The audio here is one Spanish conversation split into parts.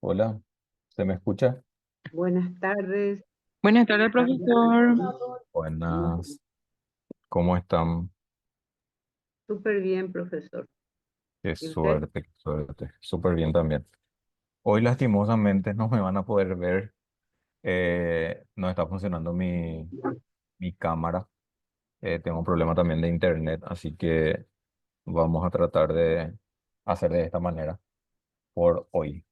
Hola, ¿se me escucha? Buenas tardes, Buenas tardes, profesor. Buenas, ¿cómo están? súper bien, profesor. Qué ¿Y usted? suerte, qué suerte. Súper bien también. Hoy lastimosamente no me van a poder ver. No está funcionando mi cámara. Tengo un problema también de internet, así que vamos a tratar de hacer de esta manera por hoy.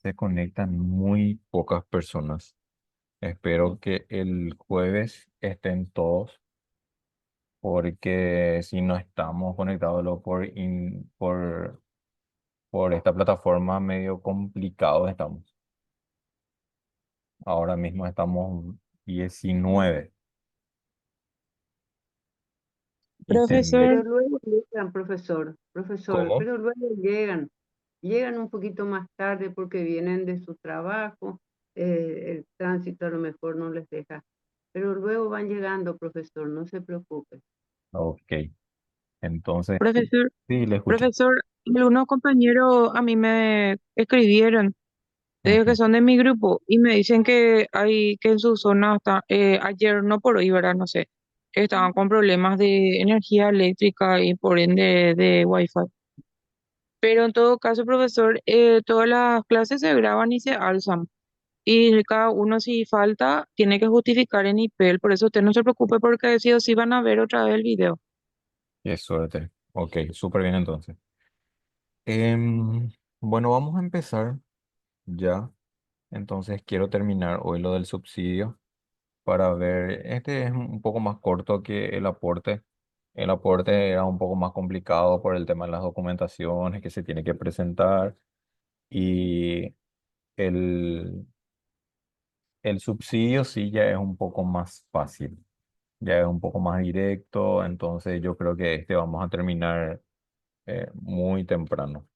Se conectan muy pocas personas. Espero que el jueves estén todos, porque si no estamos conectados luego por esta plataforma medio complicado estamos. Ahora mismo estamos 19 y Profesor, Pero luego llegan, profesor, ¿Cómo? pero luego llegan un poquito más tarde porque vienen de su trabajo, el tránsito a lo mejor no les deja, pero luego van llegando, profesor, no se preocupe. Ok, entonces profesor, sí, le escucho. profesor, algunos compañeros a mí me escribieron, que Ujú. son de mi grupo, y me dicen que hay que en su zona ayer, no por hoy, ¿verdad? No sé, que estaban con problemas de energía eléctrica y por ende de Wi-Fi. Pero en todo caso, profesor, todas las clases se graban y se alzan. Y cada uno si falta tiene que justificar en IPEL, por eso usted no se preocupe porque sí o sí van a ver otra vez el video. Qué suerte. Ok, súper bien entonces. Em, bueno, vamos a empezar ya. Entonces quiero terminar hoy lo del subsidio para ver, este es un poco más corto que el aporte. El aporte era un poco más complicado por el tema de las documentaciones que se tiene que presentar y el, el subsidio sí ya es un poco más fácil, ya es un poco más directo, entonces yo creo que este vamos a terminar muy temprano.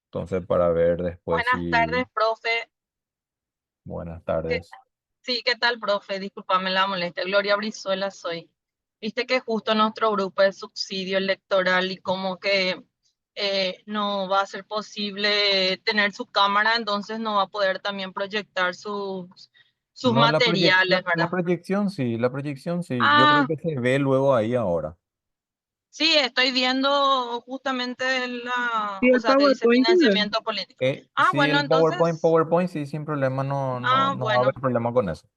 Entonces para ver después Buenas si... tardes, profe. Buenas ¿Qué- tardes. Sí, ¿qué tal, profe? Discúlpame la molestia. Gloria Brizuela soy. Viste que justo nuestro grupo es subsidio electoral y como que no va a ser posible tener su cámara, entonces no va a poder también proyectar sus No, materiales, ¿verdad? la proyección sí, yo creo Ah, que se ve luego ahí ahora. sí, estoy viendo justamente ¿Y o el sea, que dice PowerPoint tiene? financiamiento político. Ah, Sí, bueno, el PowerPoint, entonces, PowerPoint sí, sin problema, no va a haber bueno, problema con eso.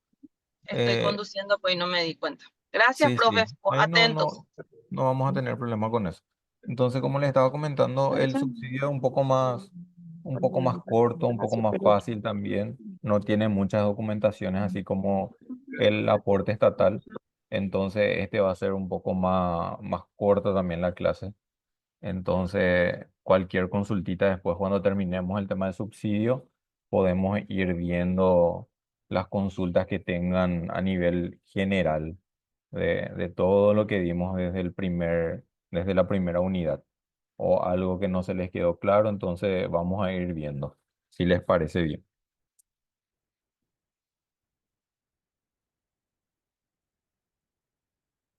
estoy Eh, conduciendo, pues y no me di cuenta. Gracias, sí, profe. sí, ahí Atentos. no vamos a tener problema con eso. Entonces, como les estaba comentando, el subsidio es un poco más corto, un poco más fácil también. No tiene muchas documentaciones, así como el aporte estatal. Entonces, este va a ser un poco más corto también la clase. Entonces, cualquier consultita después, cuando terminemos el tema de subsidio, podemos ir viendo las consultas que tengan a nivel general de todo lo que dimos desde la primera unidad o algo que no se les quedó claro, entonces vamos a ir viendo si les parece bien.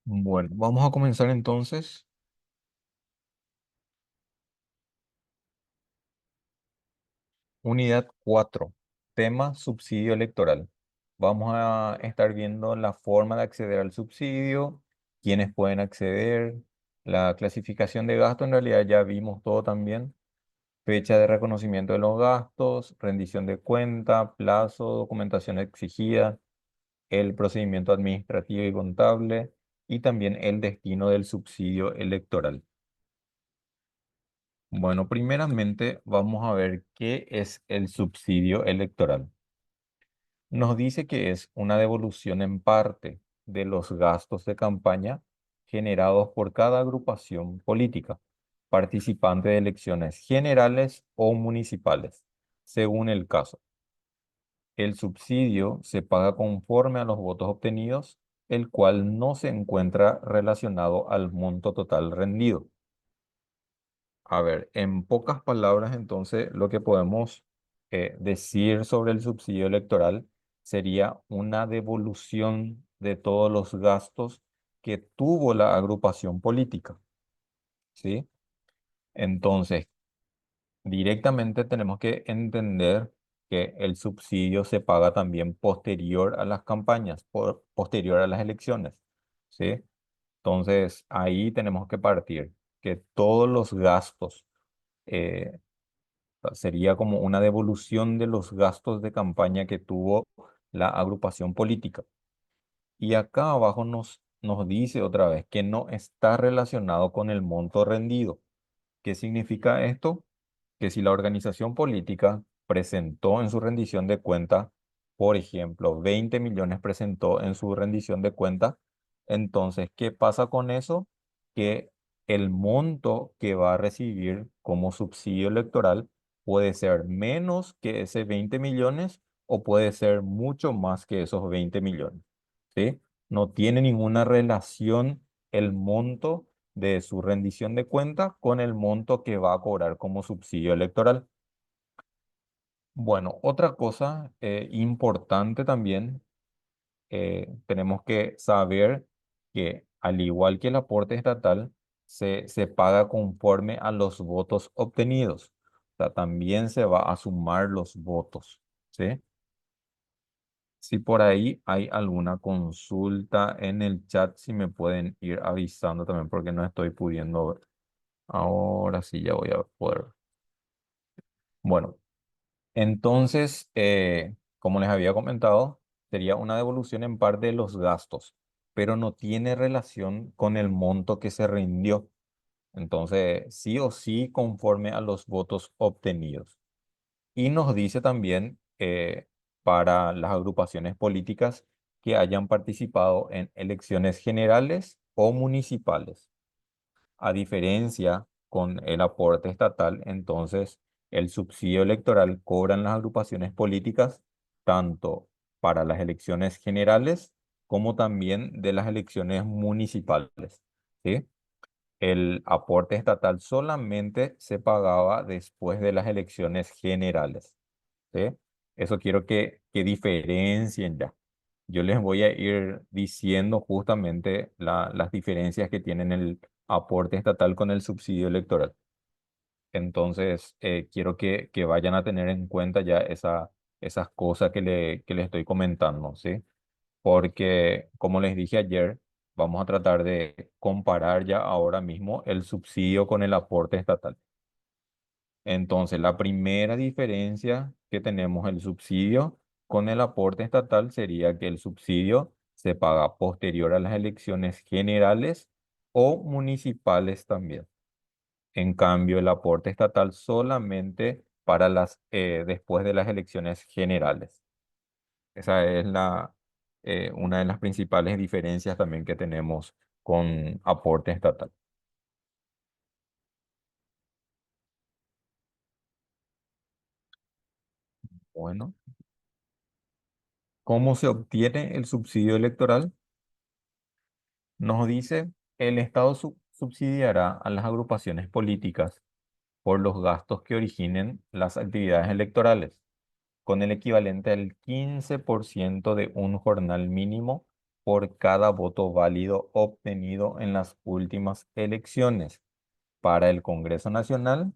Bueno, vamos a comenzar entonces. Unidad 4, tema subsidio electoral. Vamos a estar viendo la forma de acceder al subsidio, quiénes pueden acceder, la clasificación de gasto, en realidad ya vimos todo también, fecha de reconocimiento de los gastos, rendición de cuenta, plazo, documentación exigida, el procedimiento administrativo y contable y también el destino del subsidio electoral. Bueno, primeramente vamos a ver qué es el subsidio electoral. Nos dice que es una devolución en parte de los gastos de campaña generados por cada agrupación política, participante de elecciones generales o municipales, según el caso. El subsidio se paga conforme a los votos obtenidos, el cual no se encuentra relacionado al monto total rendido. A ver, en pocas palabras, entonces, lo que podemos decir sobre el subsidio electoral sería una devolución de todos los gastos que tuvo la agrupación política. ¿sí? Entonces, directamente tenemos que entender que el subsidio se paga también posterior a las campañas, posterior a las elecciones, ¿sí? Entonces, ahí tenemos que partir, que todos los gastos, eh, sería como una devolución de los gastos de campaña que tuvo la agrupación política. Y acá abajo nos dice otra vez que no está relacionado con el monto rendido. ¿Qué significa esto? Que si la organización política presentó en su rendición de cuenta, por ejemplo, 20 millones presentó en su rendición de cuenta, entonces, ¿qué pasa con eso? Que el monto que va a recibir como subsidio electoral puede ser menos que ese 20 millones o puede ser mucho más que esos 20 millones, ¿sí? No tiene ninguna relación el monto de su rendición de cuenta con el monto que va a cobrar como subsidio electoral. Bueno, otra cosa importante también, tenemos que saber que al igual que el aporte estatal, se paga conforme a los votos obtenidos. O sea, también se va a sumar los votos, ¿sí? Si por ahí hay alguna consulta en el chat, si me pueden ir avisando también porque no estoy pudiendo ver. Ahora sí ya voy a poder. Bueno, entonces, como les había comentado, sería una devolución en parte de los gastos, pero no tiene relación con el monto que se rindió. Entonces, sí o sí conforme a los votos obtenidos. Y nos dice también para las agrupaciones políticas que hayan participado en elecciones generales o municipales. A diferencia con el aporte estatal, entonces el subsidio electoral cobran las agrupaciones políticas tanto para las elecciones generales como también de las elecciones municipales, ¿sí? El aporte estatal solamente se pagaba después de las elecciones generales, ¿sí? Eso quiero que diferencien ya. Yo les voy a ir diciendo justamente las diferencias que tienen el aporte estatal con el subsidio electoral. Entonces, quiero que vayan a tener en cuenta ya esas cosas que le estoy comentando, ¿sí? Porque, como les dije ayer, vamos a tratar de comparar ya ahora mismo el subsidio con el aporte estatal. Entonces, la primera diferencia que tenemos el subsidio con el aporte estatal sería que el subsidio se paga posterior a las elecciones generales o municipales también. En cambio, el aporte estatal solamente para después de las elecciones generales. Esa es una de las principales diferencias también que tenemos con aporte estatal. Bueno, ¿cómo se obtiene el subsidio electoral? Nos dice, el Estado subsidiará a las agrupaciones políticas por los gastos que originen las actividades electorales, con el equivalente al 15% de un jornal mínimo por cada voto válido obtenido en las últimas elecciones para el Congreso Nacional,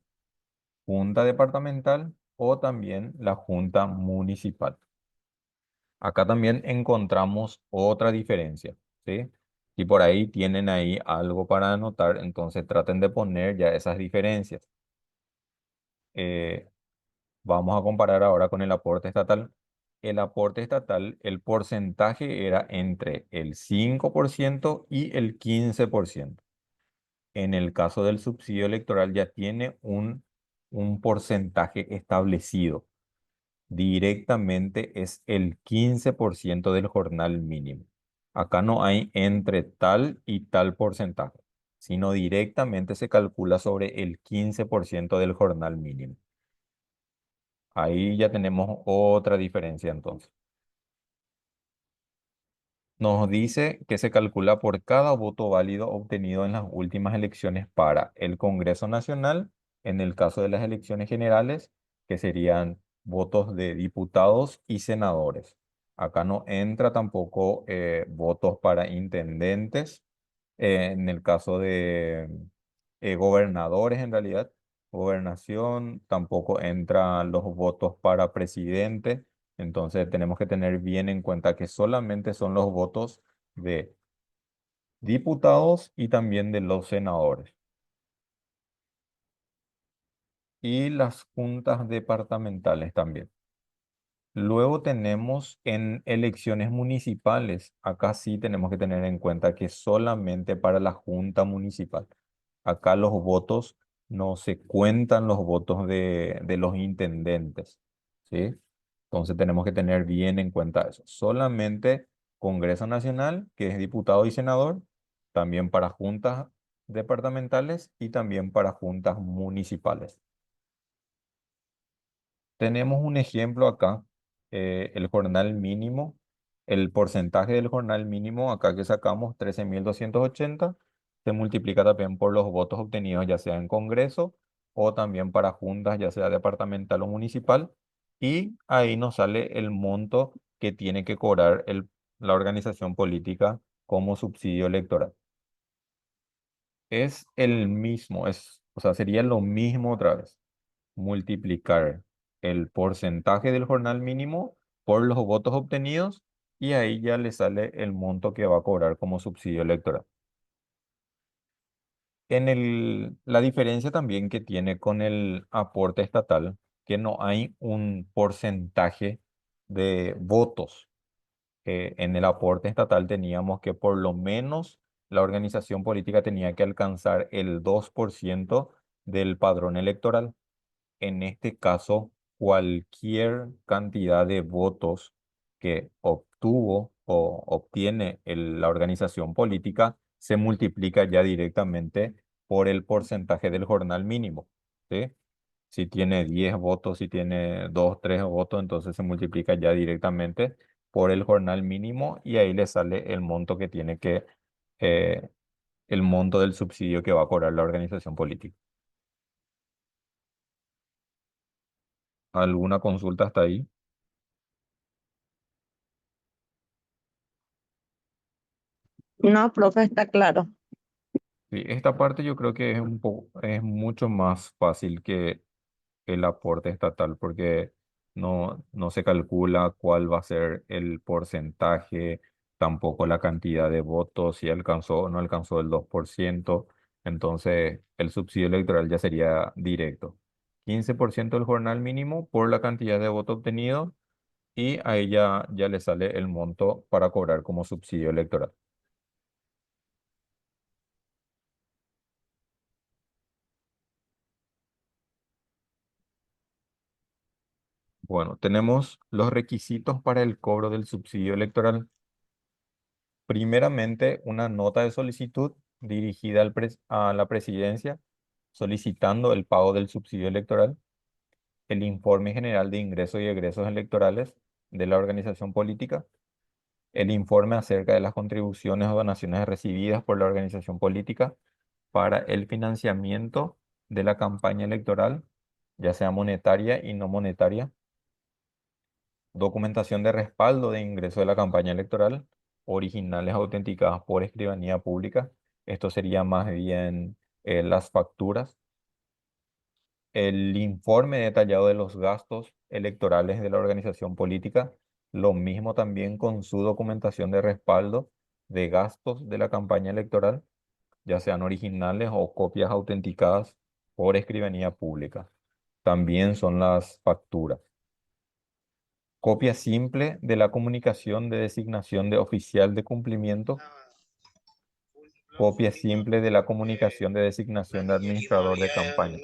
Junta Departamental o también la Junta Municipal. Acá también encontramos otra diferencia, ¿sí? Y por ahí tienen ahí algo para anotar, entonces traten de poner ya esas diferencias. Eh, Vamos a comparar ahora con el aporte estatal. El aporte estatal, el porcentaje era entre el 5% y el 15%. En el caso del subsidio electoral ya tiene un porcentaje establecido. Directamente es el 15% del jornal mínimo. Acá no hay entre tal y tal porcentaje, sino directamente se calcula sobre el 15% del jornal mínimo. Ahí ya tenemos otra diferencia entonces. Nos dice que se calcula por cada voto válido obtenido en las últimas elecciones para el Congreso Nacional, en el caso de las elecciones generales, que serían votos de diputados y senadores. Acá no entra tampoco votos para intendentes, en el caso gobernadores en realidad, gobernación, tampoco entran los votos para presidente. Entonces tenemos que tener bien en cuenta que solamente son los votos de diputados y también de los senadores. Y las juntas departamentales también. Luego tenemos en elecciones municipales. Acá sí tenemos que tener en cuenta que solamente para la junta municipal. Acá los votos no se cuentan los votos de los intendentes, ¿sí? Entonces tenemos que tener bien en cuenta eso. Solamente Congreso Nacional, que es diputado y senador, también para juntas departamentales y también para juntas municipales. Tenemos un ejemplo acá, el jornal mínimo, el porcentaje del jornal mínimo acá que sacamos, 13.280 se multiplica también por los votos obtenidos ya sea en Congreso o también para juntas, ya sea departamental o municipal, y ahí nos sale el monto que tiene que cobrar la organización política como subsidio electoral. Es el mismo, o sea, sería lo mismo otra vez multiplicar el porcentaje del jornal mínimo por los votos obtenidos y ahí ya le sale el monto que va a cobrar como subsidio electoral. La diferencia también que tiene con el aporte estatal, que no hay un porcentaje de votos. En el aporte estatal teníamos que por lo menos la organización política tenía que alcanzar el 2% del padrón electoral. En este caso, cualquier cantidad de votos que obtuvo o obtiene la organización política se multiplica ya directamente por el porcentaje del jornal mínimo, ¿sí? Si tiene 10 votos, si tiene 2 3 votos, entonces se multiplica ya directamente por el jornal mínimo y ahí le sale el monto que tiene eh, el monto del subsidio que va a cobrar la organización política. ¿Alguna consulta hasta ahí? No, profe, está claro. Sí, esta parte yo creo que es mucho más fácil que el aporte estatal porque no se calcula cuál va a ser el porcentaje, tampoco la cantidad de votos, si alcanzó o no alcanzó el 2%. Entonces el subsidio electoral ya sería directo. 15% del jornal mínimo por la cantidad de votos obtenidos y a ella ya le sale el monto para cobrar como subsidio electoral. Bueno, tenemos los requisitos para el cobro del subsidio electoral. Primeramente, una nota de solicitud dirigida a la presidencia solicitando el pago del subsidio electoral, el informe general de ingresos y egresos electorales de la organización política, el informe acerca de las contribuciones o donaciones recibidas por la organización política para el financiamiento de la campaña electoral, ya sea monetaria y no monetaria, documentación de respaldo de ingreso de la campaña electoral, originales autenticadas por escribanía pública. Esto sería más bien las facturas. El informe detallado de los gastos electorales de la organización política, lo mismo también con su documentación de respaldo de gastos de la campaña electoral, ya sean originales o copias autenticadas por escribanía pública. También son las facturas. Copia simple de la comunicación de designación de oficial de cumplimiento. Copia simple de la comunicación de designación de administrador de campaña.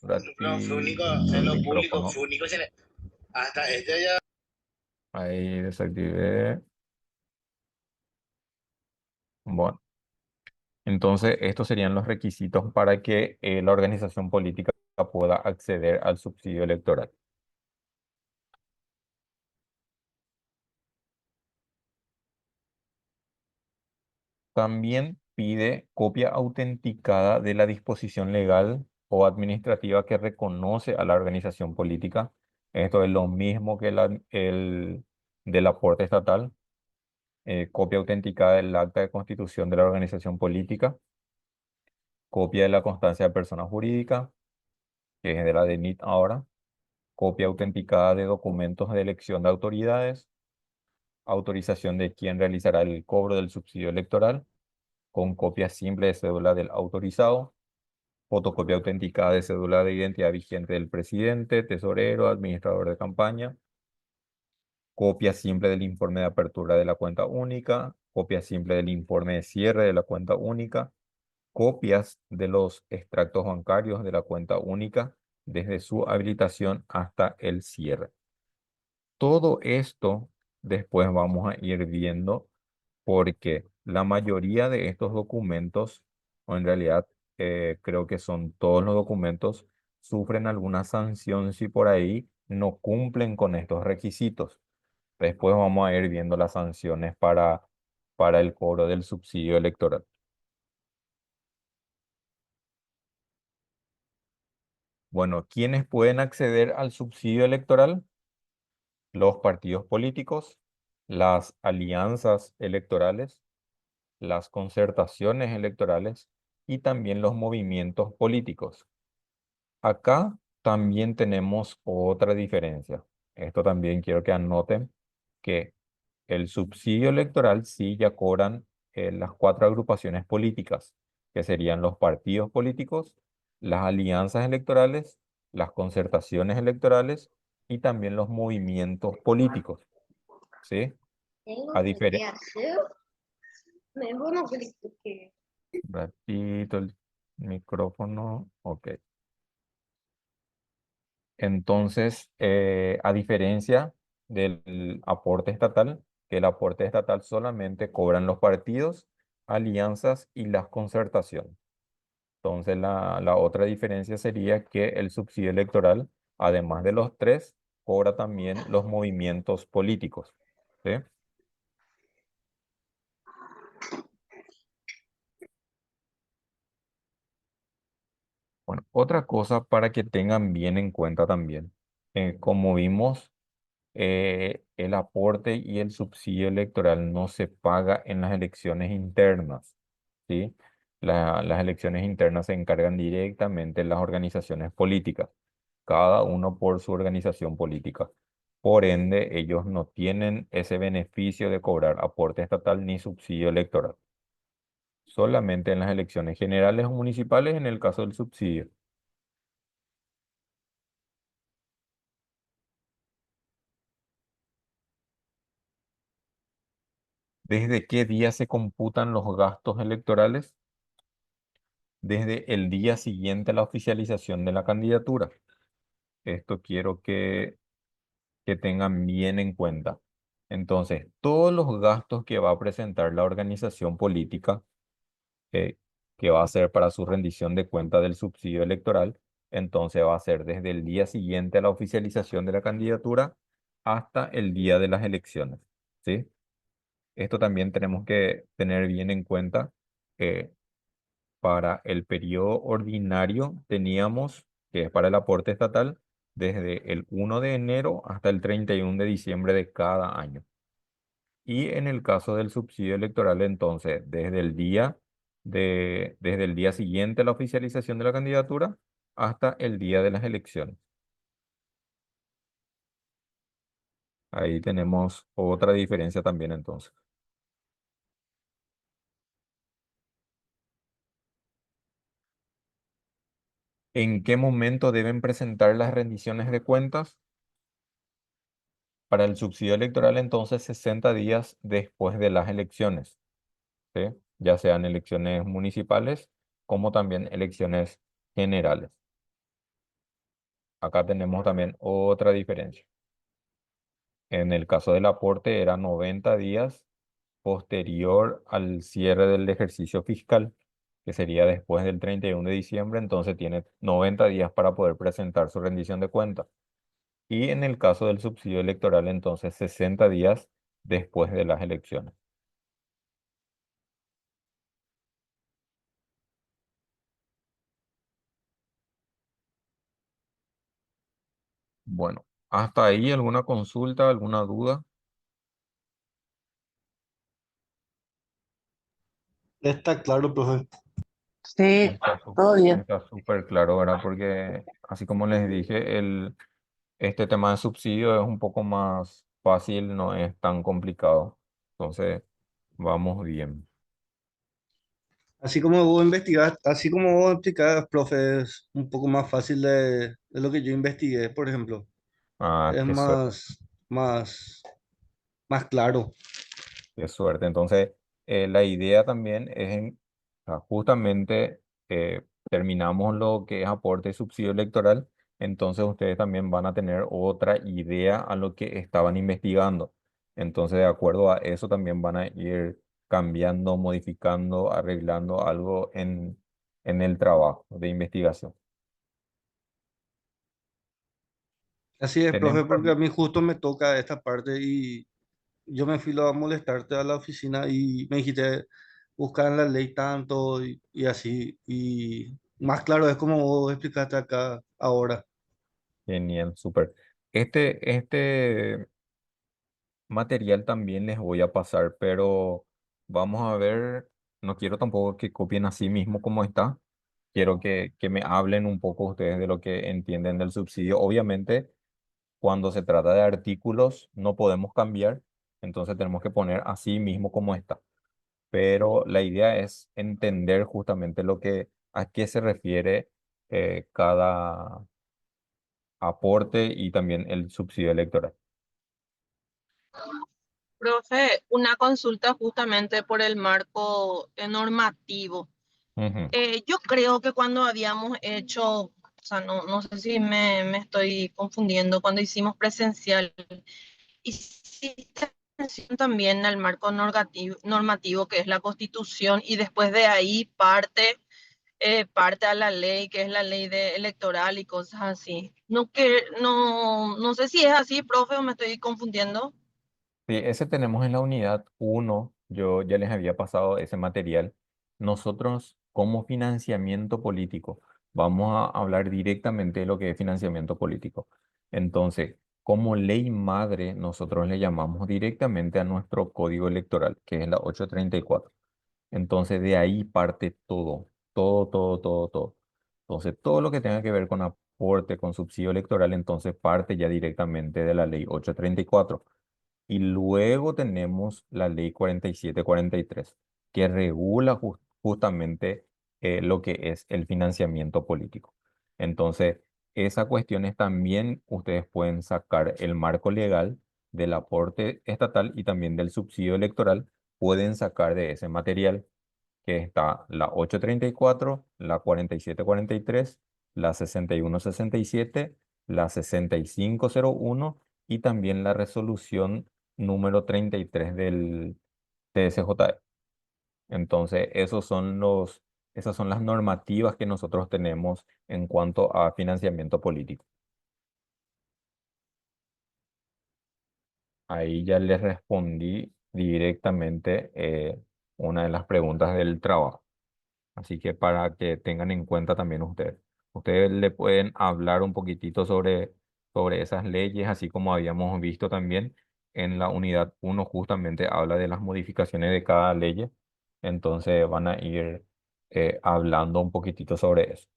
¿Verdad? Y el micrófono. Ahí desactivé. Bueno, entonces estos serían los requisitos para que la organización política pueda acceder al subsidio electoral. También pide copia autenticada de la disposición legal o administrativa que reconoce a la organización política. Esto es lo mismo que el del aporte estatal. Copia autenticada del acta de constitución de la organización política. copia de la constancia de persona jurídica, que es de la DENIT ahora, copia autenticada de documentos de elección de autoridades, autorización de quien realizará el cobro del subsidio electoral, con copia simple de cédula del autorizado, fotocopia autenticada de cédula de identidad vigente del presidente, tesorero, administrador de campaña, copia simple del informe de apertura de la cuenta única, copia simple del informe de cierre de la cuenta única, copias de los extractos bancarios de la cuenta única desde su habilitación hasta el cierre. Todo esto después vamos a ir viendo porque la mayoría de estos documentos, o en realidad creo que son todos los documentos, sufren alguna sanción si por ahí no cumplen con estos requisitos. Después vamos a ir viendo las sanciones para el cobro del subsidio electoral. Bueno, ¿quiénes pueden acceder al subsidio electoral? Los partidos políticos, las alianzas electorales, las concertaciones electorales y también los movimientos políticos. Acá también tenemos otra diferencia. Esto también quiero que anoten que el subsidio electoral sí ya cobran las cuatro agrupaciones políticas, que serían los partidos políticos, las alianzas electorales, las concertaciones electorales y también los movimientos políticos. ¿Sí? A diferencia. Ratito el micrófono. Ok. Entonces, a diferencia del aporte estatal, que el aporte estatal solamente cobran los partidos, alianzas y las concertaciones. Entonces, la otra diferencia sería que el subsidio electoral, además de los tres, cobra también los movimientos políticos. ¿Sí? Bueno, otra cosa para que tengan bien en cuenta también, como vimos, el aporte y el subsidio electoral no se paga en las elecciones internas, ¿sí? Las elecciones internas se encargan directamente las organizaciones políticas, cada uno por su organización política. Por ende, ellos no tienen ese beneficio de cobrar aporte estatal ni subsidio electoral. Solamente en las elecciones generales o municipales en el caso del subsidio. ¿Desde qué día se computan los gastos electorales? Desde el día siguiente a la oficialización de la candidatura. Esto quiero que tengan bien en cuenta. Entonces, todos los gastos que va a presentar la organización política, eh, que va a hacer para su rendición de cuenta del subsidio electoral, entonces va a ser desde el día siguiente a la oficialización de la candidatura hasta el día de las elecciones. ¿Sí? Esto también tenemos que tener bien en cuenta. Para el periodo ordinario teníamos, que es para el aporte estatal, desde el 1 de enero hasta el 31 de diciembre de cada año. Y en el caso del subsidio electoral, entonces, desde el día siguiente a la oficialización de la candidatura hasta el día de las elecciones. Ahí tenemos otra diferencia también entonces. ¿En qué momento deben presentar las rendiciones de cuentas? Para el subsidio electoral, entonces, 60 días después de las elecciones, ¿sí? Ya sean elecciones municipales como también elecciones generales. Acá tenemos también otra diferencia. En el caso del aporte era 90 días posterior al cierre del ejercicio fiscal, que sería después del 31 de diciembre, entonces tiene 90 días para poder presentar su rendición de cuentas. Y en el caso del subsidio electoral, entonces 60 días después de las elecciones. Bueno, hasta ahí alguna consulta, alguna duda. Está claro, profe. Sí, Todo bien. está súper claro, ¿verdad? Porque así como les dije, este tema de subsidio es un poco más fácil, no es tan complicado. Entonces, vamos bien. Así como vos investigás, así como vos explicás, profe, es un poco más fácil de lo que yo investigué, por ejemplo. Ah, Es qué suerte. más, más claro. Qué suerte. Entonces, la idea también es justamente terminamos lo que es aporte y subsidio electoral, entonces ustedes también van a tener otra idea a lo que estaban investigando. Entonces, de acuerdo a eso, también van a ir cambiando, modificando, arreglando algo en el trabajo de investigación. Así es, Tenemos profe, porque a también, mí justo me toca esta parte y yo me fui a molestarte a la oficina y me dijiste, buscar en la ley tanto y así. Y más claro es como vos explicaste acá ahora. genial, súper. Este material también les voy a pasar, pero vamos a ver, no quiero tampoco que copien así mismo como está, quiero que me hablen un poco ustedes de lo que entienden del subsidio. Obviamente, cuando se trata de artículos, no podemos cambiar, entonces tenemos que poner así mismo como está, pero la idea es entender justamente a qué se refiere cada aporte y también el subsidio electoral. Profe, una consulta justamente por el marco normativo. Ujú. Yo creo que cuando habíamos hecho, o sea, no sé si me estoy confundiendo, cuando hicimos presencial, hiciste mención también al marco normativo que es la Constitución y después de ahí parte a la ley, que es la ley electoral y cosas así. No sé si es así, profe, o me estoy confundiendo. Sí, ese tenemos en la unidad uno. Yo ya les había pasado ese material. Nosotros, como financiamiento político, vamos a hablar directamente de lo que es financiamiento político. Entonces, como ley madre, nosotros le llamamos directamente a nuestro código electoral, que es la 834. Entonces, de ahí parte todo, todo, todo, todo, todo. Entonces, todo lo que tenga que ver con aporte, con subsidio electoral, entonces parte ya directamente de la ley 834. Y luego tenemos la ley 4743 que regula justamente lo que es el financiamiento político. Entonces, esas cuestiones también ustedes pueden sacar el marco legal del aporte estatal y también del subsidio electoral, pueden sacar de ese material que está la 834, la 4743, la 6167, la 6501 y también la resolución número 33 del TSJE. Entonces, esas son las normativas que nosotros tenemos en cuanto a financiamiento político. Ahí ya les respondí directamente una de las preguntas del trabajo. Así que para que tengan en cuenta también ustedes. Ustedes le pueden hablar un poquitito sobre esas leyes, así como habíamos visto también en la unidad uno justamente habla de las modificaciones de cada ley. Entonces van a ir hablando un poquitito sobre eso.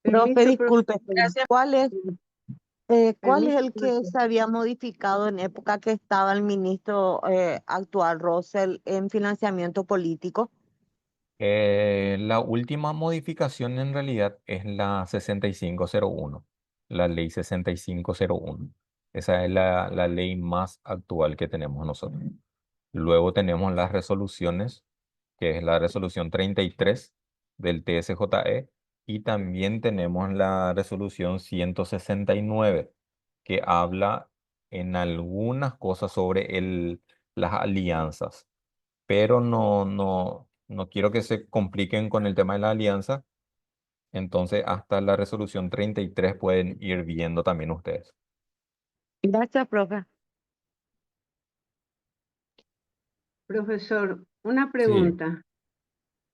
Profe, Permiso, disculpe, profesor. Gracias. ¿cuál es Permiso, el que profesor. se había modificado en época que estaba el ministro actual, Rosell, en financiamiento político? La última modificación en realidad es la 6501, la ley 6501. Esa es la ley más actual que tenemos nosotros. Luego tenemos las resoluciones, que es la resolución 33 del TSJE, y también tenemos la resolución 169, que habla en algunas cosas sobre las alianzas, pero no quiero que se compliquen con el tema de la alianza, entonces hasta la resolución 33 pueden ir viendo también ustedes. Gracias, profe. Profesor, una Sí, pregunta.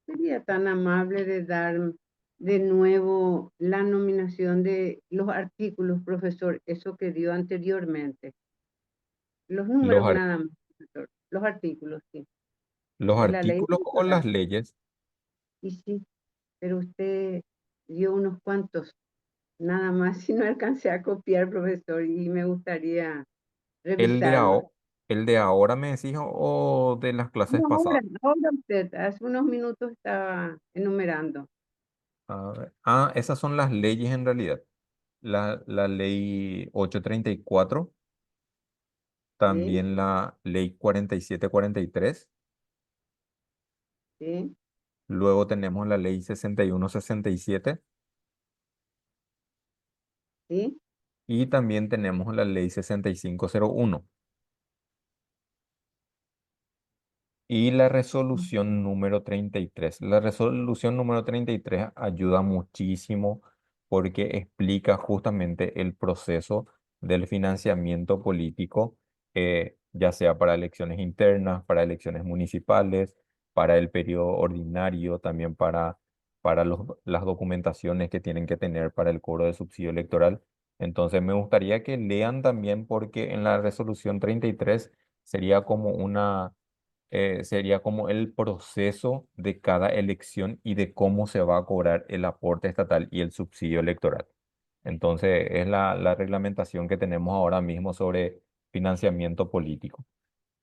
¿Sería tan amable de dar de nuevo la nominación de los artículos, profesor? Eso que dio anteriormente. Los los, números ar- nada más, profesor. Los artículos, sí. los De la ley artículos o electoral. las leyes. Y sí, pero usted dio unos cuantos, nada más, si no alcancé a copiar, profesor, y me gustaría ¿El de, revisarlo. el de ahora me decís o de las clases No, pasadas? ahora usted, hace unos minutos estaba enumerando. A ver. Ah, esas son las leyes en realidad. La ley 834, ¿Sí? también la ley 4743, ¿Sí? luego tenemos la ley 6167 ¿Sí? y también tenemos la ley 6501 y la resolución número 33. La resolución número 33 ayuda muchísimo porque explica justamente el proceso del financiamiento político, ya sea para elecciones internas, para elecciones municipales, para el periodo ordinario, también para las documentaciones que tienen que tener para el cobro de subsidio electoral. Entonces me gustaría que lean también porque en la resolución 33 sería como sería como el proceso de cada elección y de cómo se va a cobrar el aporte estatal y el subsidio electoral. Entonces, es la reglamentación que tenemos ahora mismo sobre financiamiento político.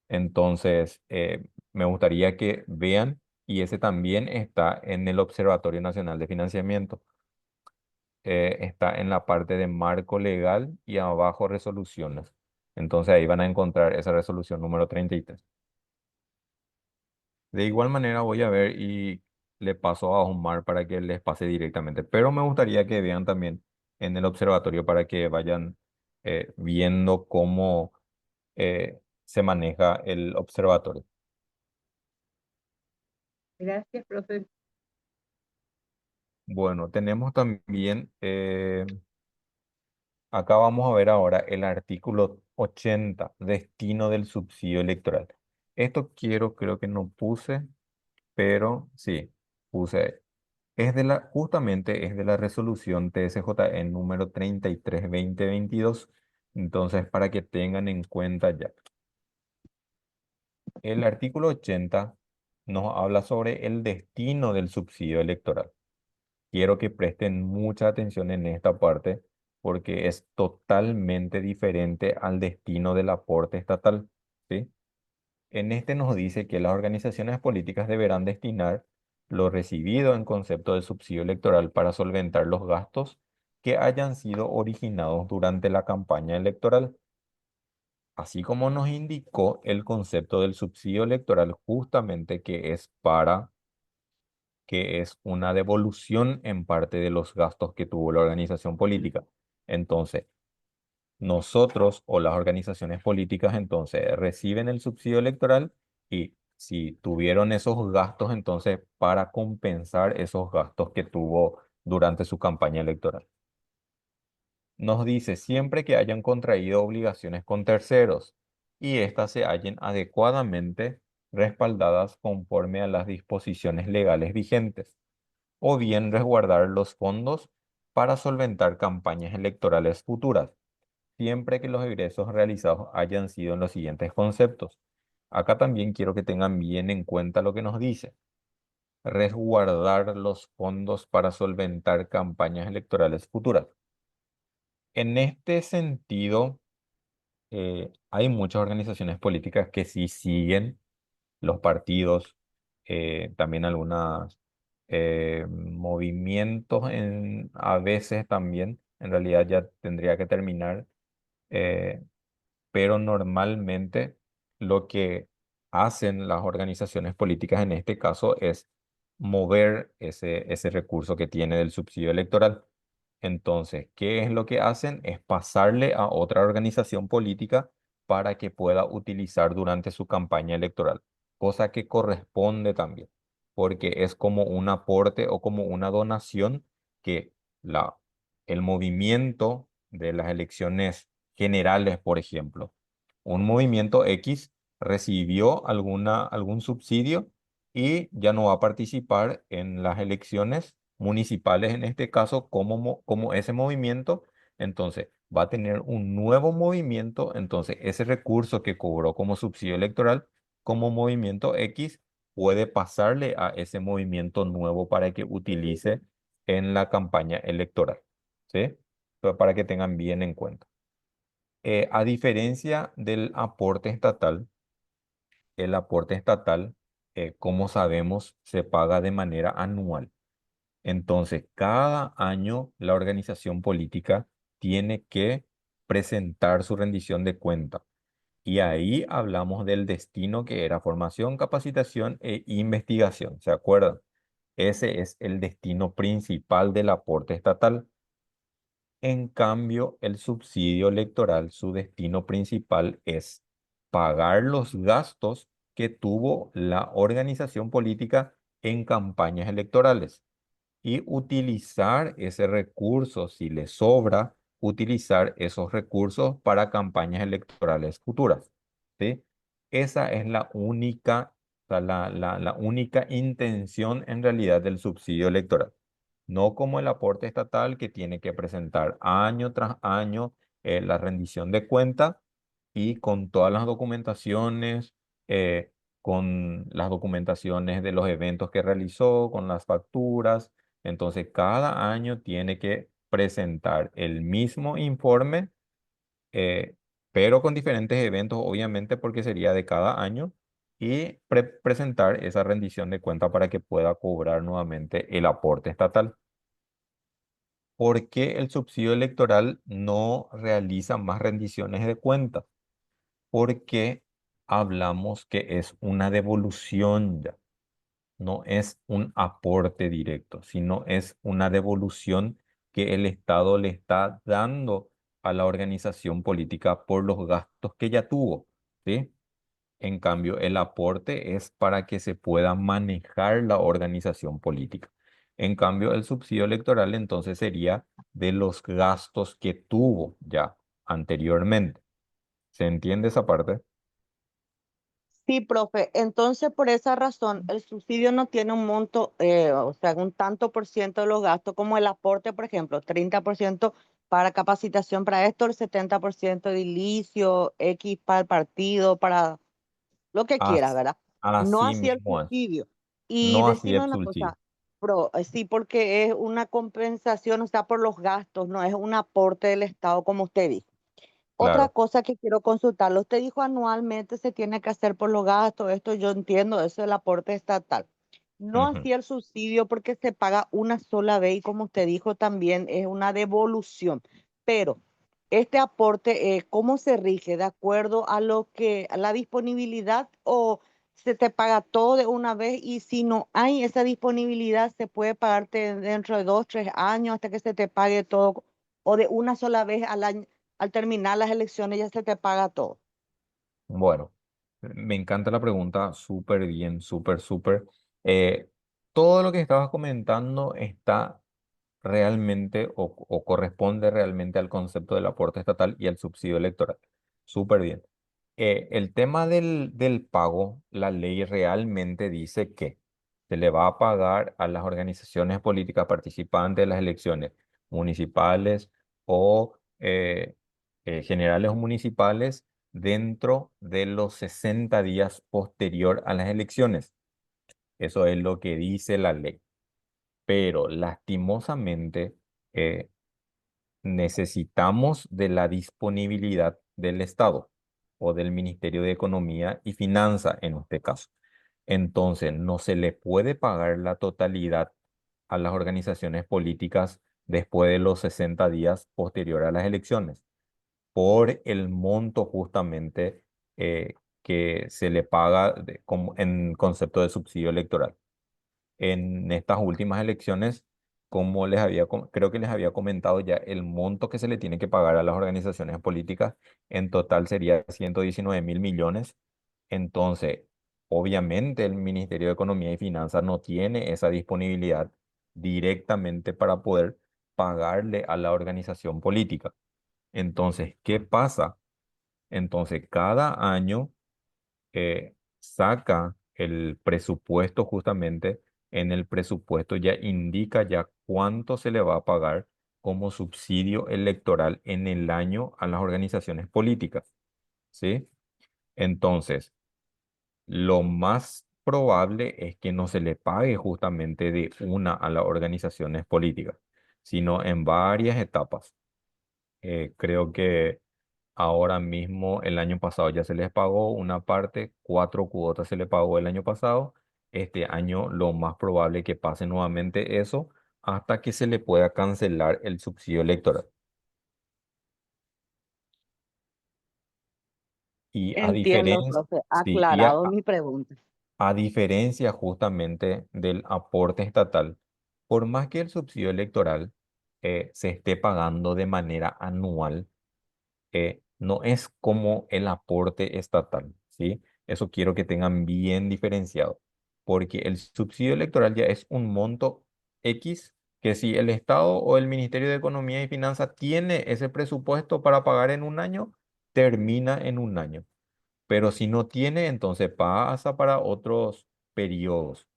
Entonces, me gustaría que vean, y ese también está en el Observatorio Nacional de Financiamiento. Está en la parte de marco legal y abajo resoluciones. Entonces, ahí van a encontrar esa resolución número 33. De igual manera voy a ver y le paso a Omar para que les pase directamente. Pero me gustaría que vean también en el observatorio para que vayan viendo cómo se maneja el observatorio. Gracias, profesor. Bueno, tenemos también, acá vamos a ver ahora el artículo 80, destino del subsidio electoral. Esto creo que no puse, pero sí, puse. Justamente es de la resolución TSJE número 33/2022. Entonces, para que tengan en cuenta ya. El artículo 80 nos habla sobre el destino del subsidio electoral. Quiero que presten mucha atención en esta parte porque es totalmente diferente al destino del aporte estatal, ¿sí? En este nos dice que las organizaciones políticas deberán destinar lo recibido en concepto de subsidio electoral para solventar los gastos que hayan sido originados durante la campaña electoral, así como nos indicó el concepto del subsidio electoral justamente que es una devolución en parte de los gastos que tuvo la organización política. Entonces, nosotros o las organizaciones políticas entonces reciben el subsidio electoral y si tuvieron esos gastos, entonces para compensar esos gastos que tuvo durante su campaña electoral. Nos dice siempre que hayan contraído obligaciones con terceros y éstas se hallen adecuadamente respaldadas conforme a las disposiciones legales vigentes, o bien resguardar los fondos para solventar campañas electorales futuras siempre que los egresos realizados hayan sido en los siguientes conceptos. Acá también quiero que tengan bien en cuenta lo que nos dice. Resguardar los fondos para solventar campañas electorales futuras. En este sentido, hay muchas organizaciones políticas que sí siguen los partidos, también algunos movimientos a veces también. En realidad ya tendría que terminar. eh, pero normalmente lo que hacen las organizaciones políticas en este caso es mover ese recurso que tiene del subsidio electoral. Entonces, ¿qué es lo que hacen? Es pasarle a otra organización política para que pueda utilizar durante su campaña electoral, cosa que corresponde también, porque es como un aporte o como una donación que la, el movimiento de las elecciones generales, por ejemplo, un movimiento X recibió algún subsidio y ya no va a participar en las elecciones municipales, en este caso, como ese movimiento, entonces va a tener un nuevo movimiento, entonces ese recurso que cobró como subsidio electoral, como movimiento X, puede pasarle a ese movimiento nuevo para que utilice en la campaña electoral. ¿Sí? Pero para que tengan bien en cuenta. A diferencia del aporte estatal, el aporte estatal, como sabemos, se paga de manera anual. Entonces, cada año la organización política tiene que presentar su rendición de cuenta. Y ahí hablamos del destino que era formación, capacitación e investigación. ¿Se acuerdan? Ese es el destino principal del aporte estatal. En cambio, el subsidio electoral, su destino principal es pagar los gastos que tuvo la organización política en campañas electorales y utilizar ese recurso, si le sobra, utilizar esos recursos para campañas electorales futuras. ¿Sí? Esa es la única, o sea, la única intención en realidad del subsidio electoral. No como el aporte estatal que tiene que presentar año tras año la rendición de cuenta y con todas las documentaciones, con las documentaciones de los eventos que realizó, con las facturas. Entonces, cada año tiene que presentar el mismo informe, eh, pero con diferentes eventos, obviamente, porque sería de cada año, y presentar esa rendición de cuenta para que pueda cobrar nuevamente el aporte estatal. ¿Por qué el subsidio electoral no realiza más rendiciones de cuenta? Porque hablamos que es una devolución ya. No es un aporte directo, sino es una devolución que el Estado le está dando a la organización política por los gastos que ya tuvo, ¿sí? En cambio, el aporte es para que se pueda manejar la organización política. En cambio, el subsidio electoral entonces sería de los gastos que tuvo ya anteriormente. ¿Se entiende esa parte? Sí, profe. Entonces, por esa razón, el subsidio no tiene un monto, o sea, un tanto por ciento de los gastos, como el aporte, por ejemplo, 30% para capacitación para esto, el 70% de ilicio, X para el partido, para lo que quiera, As- ¿verdad? No Así así el mismo es. subsidio. Y No así decime el una subsidio. cosa, sí, porque es una compensación, o sea, por los gastos, no es un aporte del Estado, como usted dice. Otra Claro. cosa que quiero consultarlo, usted dijo anualmente se tiene que hacer por los gastos, esto yo entiendo, eso es el aporte estatal. No Ujú. así el subsidio porque se paga una sola vez y como usted dijo también es una devolución. Pero este aporte, ¿cómo se rige? ¿De acuerdo a lo que, a la disponibilidad o se te paga todo de una vez y si no hay esa disponibilidad se puede pagarte dentro de 2, 3 años hasta que se te pague todo o de una sola vez al año? Al terminar las elecciones ya se te paga todo. Bueno, me encanta la pregunta, súper bien, súper, súper. Eh, Todo lo que estabas comentando está realmente o corresponde realmente al concepto del aporte estatal y al subsidio electoral. Súper bien. El tema del pago, la ley realmente dice que se le va a pagar a las organizaciones políticas participantes de las elecciones municipales o generales o municipales dentro de los 60 días posterior a las elecciones. Eso es lo que dice la ley. Pero lastimosamente eh, necesitamos de la disponibilidad del Estado o del Ministerio de Economía y Finanza en este caso. Entonces, no se le puede pagar la totalidad a las organizaciones políticas después de los 60 días posterior a las elecciones por el monto justamente eh, que se le paga como en concepto de subsidio electoral. En estas últimas elecciones, como creo que les había comentado ya, el monto que se le tiene que pagar a las organizaciones políticas en total sería 119.000 millones. Entonces, obviamente el Ministerio de Economía y Finanzas no tiene esa disponibilidad directamente para poder pagarle a la organización política. Entonces, ¿qué pasa? Entonces, cada año saca el presupuesto justamente, en el presupuesto ya indica ya cuánto se le va a pagar como subsidio electoral en el año a las organizaciones políticas, ¿sí? Entonces, lo más probable es que no se le pague justamente de una a las organizaciones políticas, sino en varias etapas. Creo que ahora mismo, el año pasado ya se les pagó una parte, 4 cuotas se le pagó el año pasado. Este año lo más probable es que pase nuevamente eso hasta que se le pueda cancelar el subsidio electoral. Y a Entiendo, diferencia, profe, sí, aclarado mi pregunta. a diferencia justamente del aporte estatal, por más que el subsidio electoral se esté pagando de manera anual, no es como el aporte estatal, ¿sí? Eso quiero que tengan bien diferenciado, porque el subsidio electoral ya es un monto X que si el Estado o el Ministerio de Economía y Finanzas tiene ese presupuesto para pagar en un año, termina en un año. Pero si no tiene, entonces pasa para otros periodos.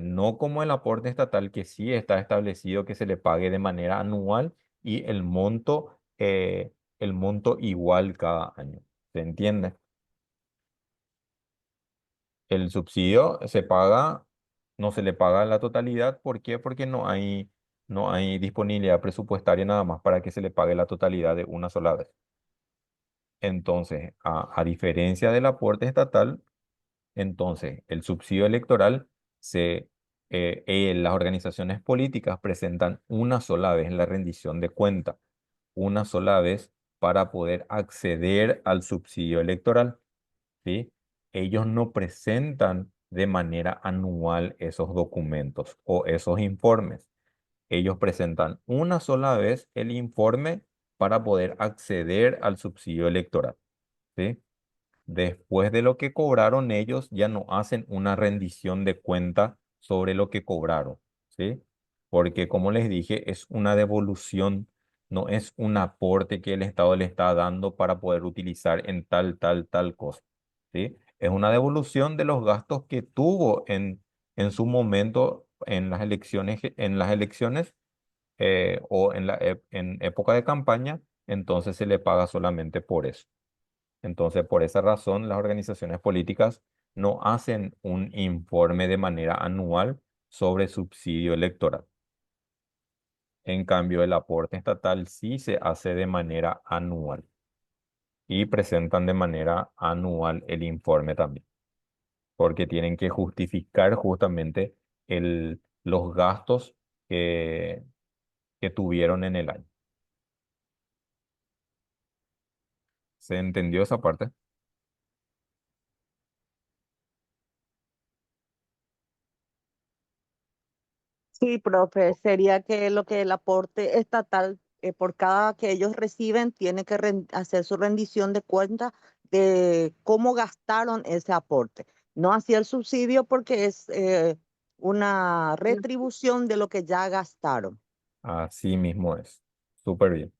No como el aporte estatal que sí está establecido que se le pague de manera anual y el monto igual cada año. ¿Se entiende? El subsidio se paga, no se le paga la totalidad. ¿Por qué? Porque no hay disponibilidad presupuestaria nada más para que se le pague la totalidad de una sola vez. Entonces, a diferencia del aporte estatal, entonces, el subsidio electoral las organizaciones políticas presentan una sola vez la rendición de cuenta, una sola vez para poder acceder al subsidio electoral, ¿sí? Ellos no presentan de manera anual esos documentos o esos informes. Ellos presentan una sola vez el informe para poder acceder al subsidio electoral, ¿sí? Después de lo que cobraron ellos, ya no hacen una rendición de cuenta sobre lo que cobraron, ¿sí? Porque como les dije, es una devolución, no es un aporte que el Estado le está dando para poder utilizar en tal cosa, ¿sí? Es una devolución de los gastos que tuvo en su momento en las elecciones o en época de campaña, entonces se le paga solamente por eso. Entonces, por esa razón, las organizaciones políticas no hacen un informe de manera anual sobre subsidio electoral. En cambio, el aporte estatal sí se hace de manera anual y presentan de manera anual el informe también, porque tienen que justificar justamente los gastos que, que tuvieron en el año. ¿Se entendió esa parte? Sí, profe, sería que lo que el aporte estatal, por cada que ellos reciben, tiene que hacer su rendición de cuenta de cómo gastaron ese aporte. No así el subsidio porque es una retribución de lo que ya gastaron. Así mismo es. Súper bien.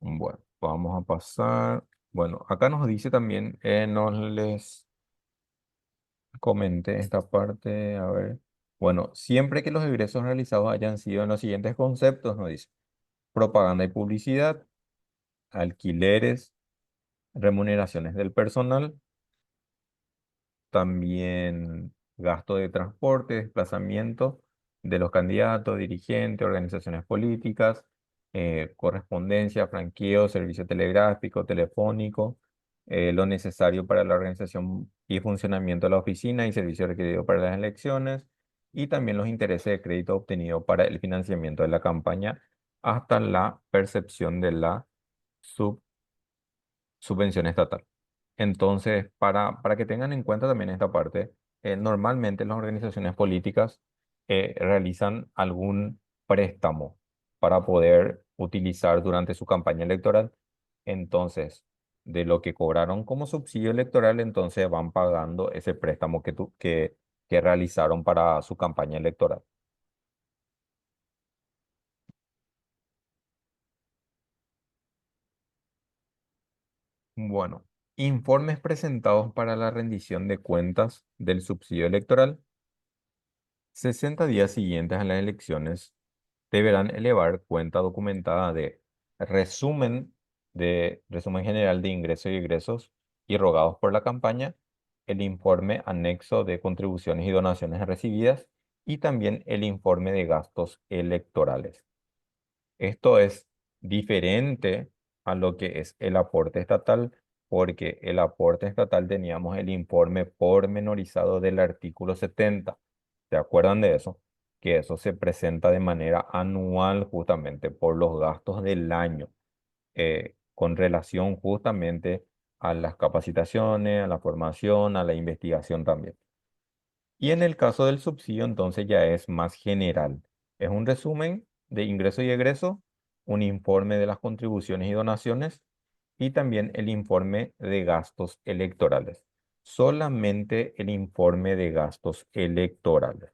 Bueno, vamos a pasar. Bueno, acá nos dice también, nos les comenté esta parte, a ver. Bueno, siempre que los egresos realizados hayan sido en los siguientes conceptos, nos dice propaganda y publicidad, alquileres, remuneraciones del personal, también gasto de transporte, desplazamiento de los candidatos, dirigentes, organizaciones políticas, correspondencia, franqueo, servicio telegráfico, telefónico, lo necesario para la organización y funcionamiento de la oficina y servicio requerido para las elecciones, y también los intereses de crédito obtenidos para el financiamiento de la campaña hasta la percepción de la subvención estatal. Entonces, para que tengan en cuenta también esta parte, normalmente las organizaciones políticas realizan algún préstamo para poder utilizar durante su campaña electoral. Entonces, de lo que cobraron como subsidio electoral, entonces van pagando ese préstamo que realizaron para su campaña electoral. Bueno, informes presentados para la rendición de cuentas del subsidio electoral. 60 días siguientes a las elecciones deberán elevar cuenta documentada de resumen general de ingresos y egresos y rogados por la campaña, el informe anexo de contribuciones y donaciones recibidas y también el informe de gastos electorales. Esto es diferente a lo que es el aporte estatal, porque el aporte estatal teníamos el informe pormenorizado del artículo 70. ¿Se acuerdan de eso? Que eso se presenta de manera anual justamente por los gastos del año, con relación justamente a las capacitaciones, a la formación, a la investigación también. Y en el caso del subsidio, entonces ya es más general. Es un resumen de ingreso y egreso, un informe de las contribuciones y donaciones y también el informe de gastos electorales. Solamente el informe de gastos electorales.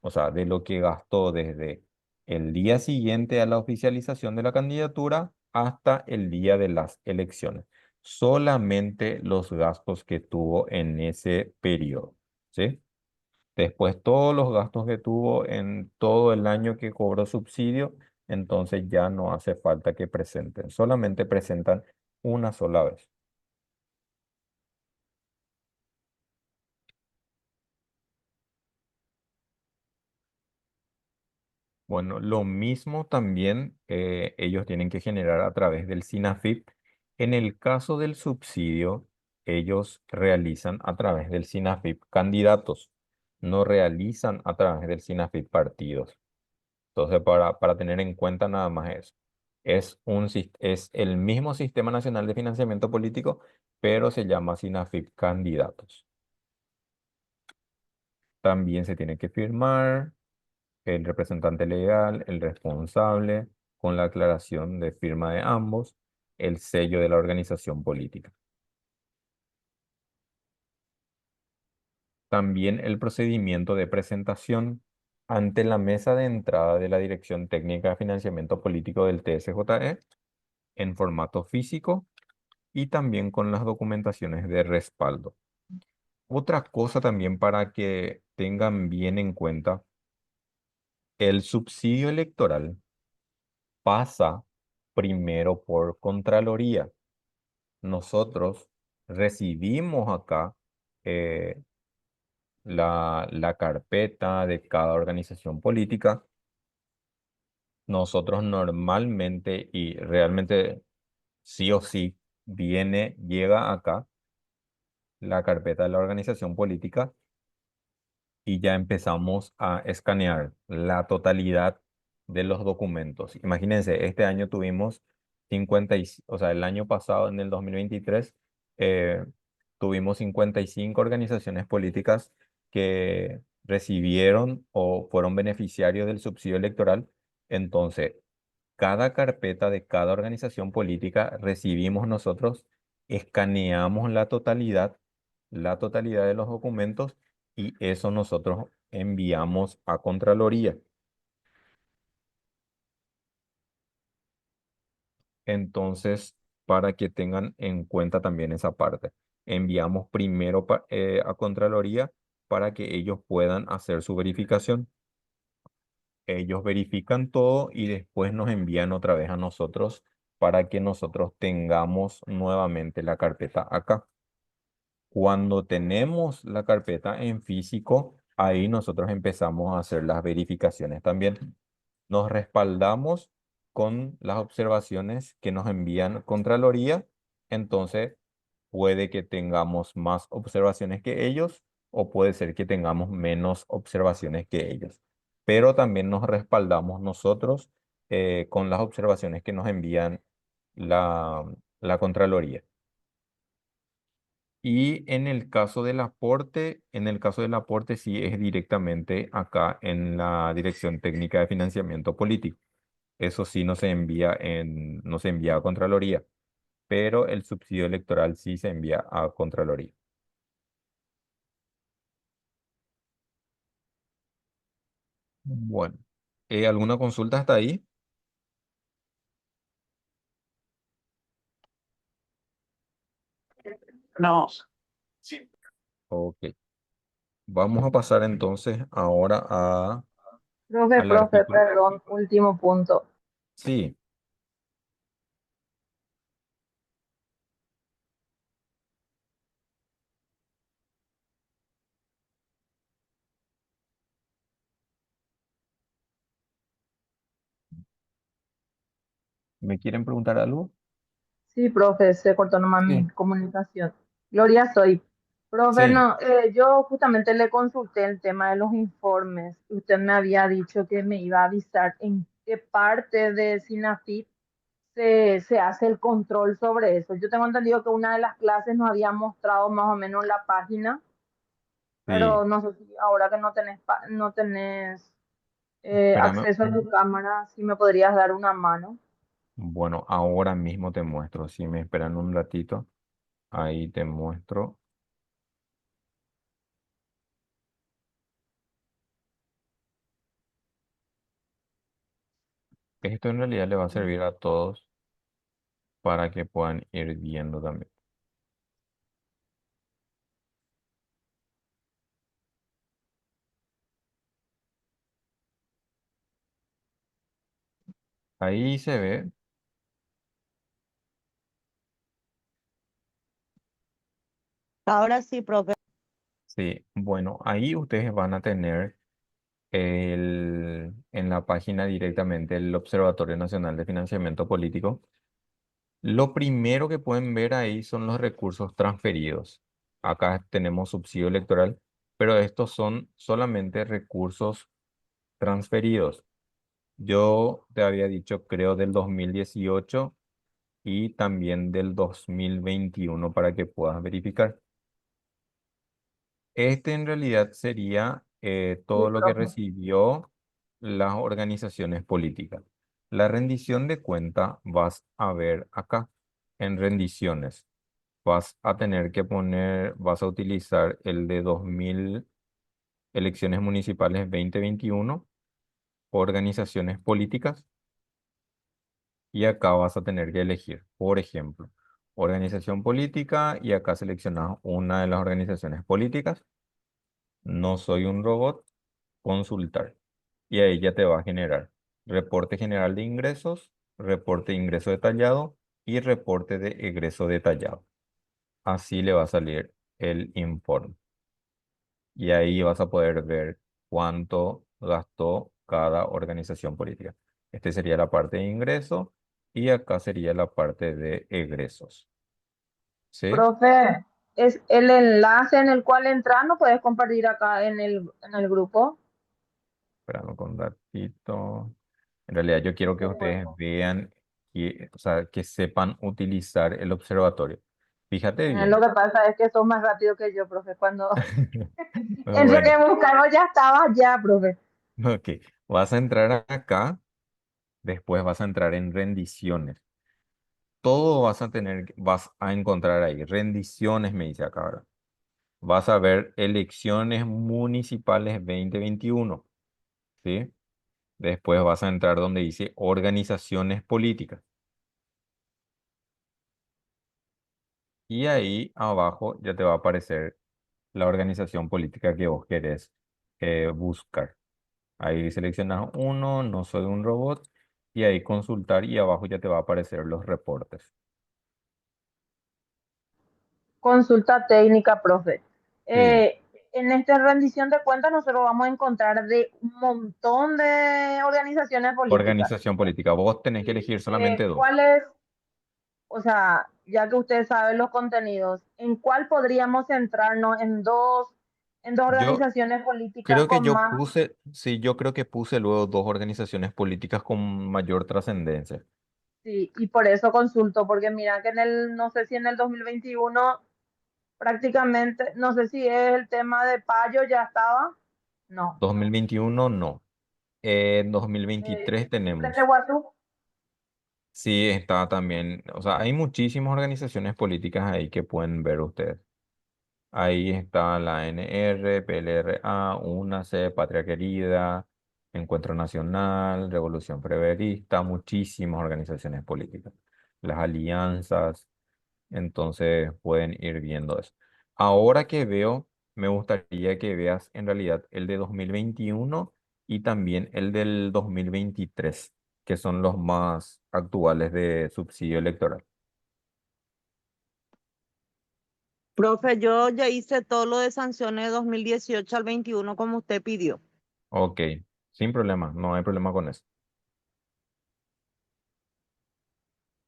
O sea, de lo que gastó desde el día siguiente a la oficialización de la candidatura hasta el día de las elecciones. Solamente los gastos que tuvo en ese periodo. ¿Sí? Después todos los gastos que tuvo en todo el año que cobró subsidio, entonces ya no hace falta que presenten, solamente presentan una sola vez. Bueno, lo mismo también ellos tienen que generar a través del SINAFIP. En el caso del subsidio, ellos realizan a través del SINAFIP candidatos, no realizan a través del SINAFIP partidos. Entonces, para tener en cuenta nada más eso. Es el mismo Sistema Nacional de Financiamiento Político, pero se llama SINAFIP Candidatos. También se tiene que firmar el representante legal, el responsable, con la aclaración de firma de ambos, el sello de la organización política. También el procedimiento de presentación ante la mesa de entrada de la Dirección Técnica de Financiamiento Político del TSJE en formato físico y también con las documentaciones de respaldo. Otra cosa también para que tengan bien en cuenta, el subsidio electoral pasa primero por Contraloría. Nosotros recibimos acá eh, la carpeta de cada organización política. Nosotros normalmente y realmente sí o sí llega acá la carpeta de la organización política y ya empezamos a escanear la totalidad de los documentos. Imagínense, este año tuvimos 50, o sea, el año pasado, en el 2023, eh, tuvimos 55 organizaciones políticas que recibieron o fueron beneficiarios del subsidio electoral. Entonces, cada carpeta de cada organización política recibimos nosotros, escaneamos la totalidad de los documentos y eso nosotros enviamos a Contraloría. Entonces, para que tengan en cuenta también esa parte, enviamos primero a Contraloría para que ellos puedan hacer su verificación. Ellos verifican todo y después nos envían otra vez a nosotros para que nosotros tengamos nuevamente la carpeta acá. Cuando tenemos la carpeta en físico, ahí nosotros empezamos a hacer las verificaciones también. Nos respaldamos con las observaciones que nos envían Contraloría, entonces puede que tengamos más observaciones que ellos o puede ser que tengamos menos observaciones que ellos. Pero también nos respaldamos nosotros con las observaciones que nos envían la Contraloría. Y en el caso del aporte sí es directamente acá en la Dirección Técnica de Financiamiento Político. Eso sí no se envía a Contraloría, pero el subsidio electoral sí se envía a Contraloría. Bueno, ¿alguna consulta hasta ahí? No. Ok. Vamos a pasar entonces ahora al Profe, artículo. perdón, último punto. Sí, ¿Me quieren preguntar algo? Sí, profe, se cortó nomás mi Sí. comunicación. Gloria, soy. Profe, Sí, no, yo justamente le consulté el tema de los informes. Usted me había dicho que me iba a avisar en qué parte de SINAFIP se hace el control sobre eso. Yo tengo entendido que una de las clases nos había mostrado más o menos la página, sí. pero no sé si ahora que no tenés Espérame. acceso a tu cámara, si me podrías dar una mano. Bueno, ahora mismo te muestro. Si me esperan un ratito, ahí te muestro. Esto en realidad le va a servir a todos para que puedan ir viendo también. Ahí se ve. Ahora sí, profe. Sí, bueno, ahí ustedes van a tener en la página directamente el Observatorio Nacional de Financiamiento Político. Lo primero que pueden ver ahí son los recursos transferidos. Acá tenemos subsidio electoral, pero estos son solamente recursos transferidos. Yo te había dicho, creo, del 2018 y también del 2021 para que puedas verificar. Este en realidad sería Sí, todo lo que profe. recibió las organizaciones políticas. La rendición de cuenta vas a ver acá en rendiciones. Vas a tener que poner, vas a utilizar el de 2000 elecciones municipales 2021, organizaciones políticas, y acá vas a tener que elegir, por ejemplo, organización política y acá seleccionas una de las organizaciones políticas. No soy un robot, consultar. Y ahí ya te va a generar reporte general de ingresos, reporte de ingreso detallado y reporte de egreso detallado. Así le va a salir el informe. Y ahí vas a poder ver cuánto gastó cada organización política. Este sería la parte de ingresos y acá sería la parte de egresos. ¿Sí? Profe, es el enlace en el cual entrar, ¿no puedes compartir acá en el grupo? Esperando con un ratito. En realidad yo quiero que ustedes vean, o sea, que sepan utilizar el observatorio. Fíjate Lo bien. que pasa es que sos más rápido que yo, profe. Cuando entre Bueno, que buscamos ya estaba ya, profe. ok. Vas a entrar acá, después vas a entrar en rendiciones. Todo vas a tener, vas a encontrar ahí. Rendiciones, me dice acá, ¿verdad? Vas a ver elecciones municipales 2021, ¿sí? Después vas a entrar donde dice organizaciones políticas. Y ahí abajo ya te va a aparecer la organización política que vos querés buscar. Ahí seleccionas uno, no soy un robot, y ahí consultar y abajo ya te va a aparecer los reportes. Consulta técnica, profe. Sí, En esta rendición de cuentas nosotros vamos a encontrar de un montón de organizaciones políticas. organización política. Vos tenés que ¿Y elegir solamente dos. cuál es, o sea, ya que usted sabe los contenidos, en cuál podríamos centrarnos en dos Yo organizaciones políticas creo que con yo más? puse, sí, yo creo que puse luego dos organizaciones políticas con mayor trascendencia. Sí, y por eso consulto, porque mira que no sé si en el 2021 prácticamente, no sé si es el tema de Payo ya estaba, no. 2021 no. En 2023 Frente tenemos. Guazú, Sí, está también. O sea, hay muchísimas organizaciones políticas ahí que pueden ver ustedes. Ahí está la NR, PLRA, UNACE, Patria Querida, Encuentro Nacional, Revolución Preverista, muchísimas organizaciones políticas. Las alianzas, entonces pueden ir viendo eso. Ahora que veo, me gustaría que veas en realidad el de 2021 y también el del 2023, que son los más actuales de subsidio electoral. Profe, yo ya hice todo lo de sanciones de 2018 al 21 como usted pidió. Ok, sin problema, no hay problema con eso.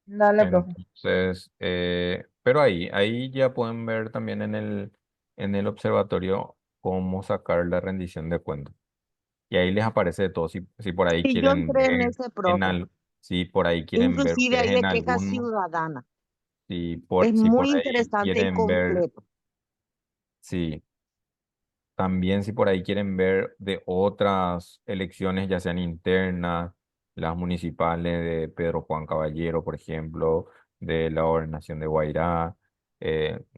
Dale, profe. Entonces, pero ahí ya pueden ver también en el observatorio cómo sacar la rendición de cuentas. Y ahí les aparece de todo. Si por ahí Y yo quieren entré en ver ese, en profe. si por ahí quieren ver Inclusive ustedes hay en de queja algún, ciudadana. si Es por muy ahí interesante y quieren ver, completo. sí, también si por ahí quieren ver de otras elecciones, ya sean internas, las municipales de Pedro Juan Caballero, por ejemplo, de la Gobernación de Guairá,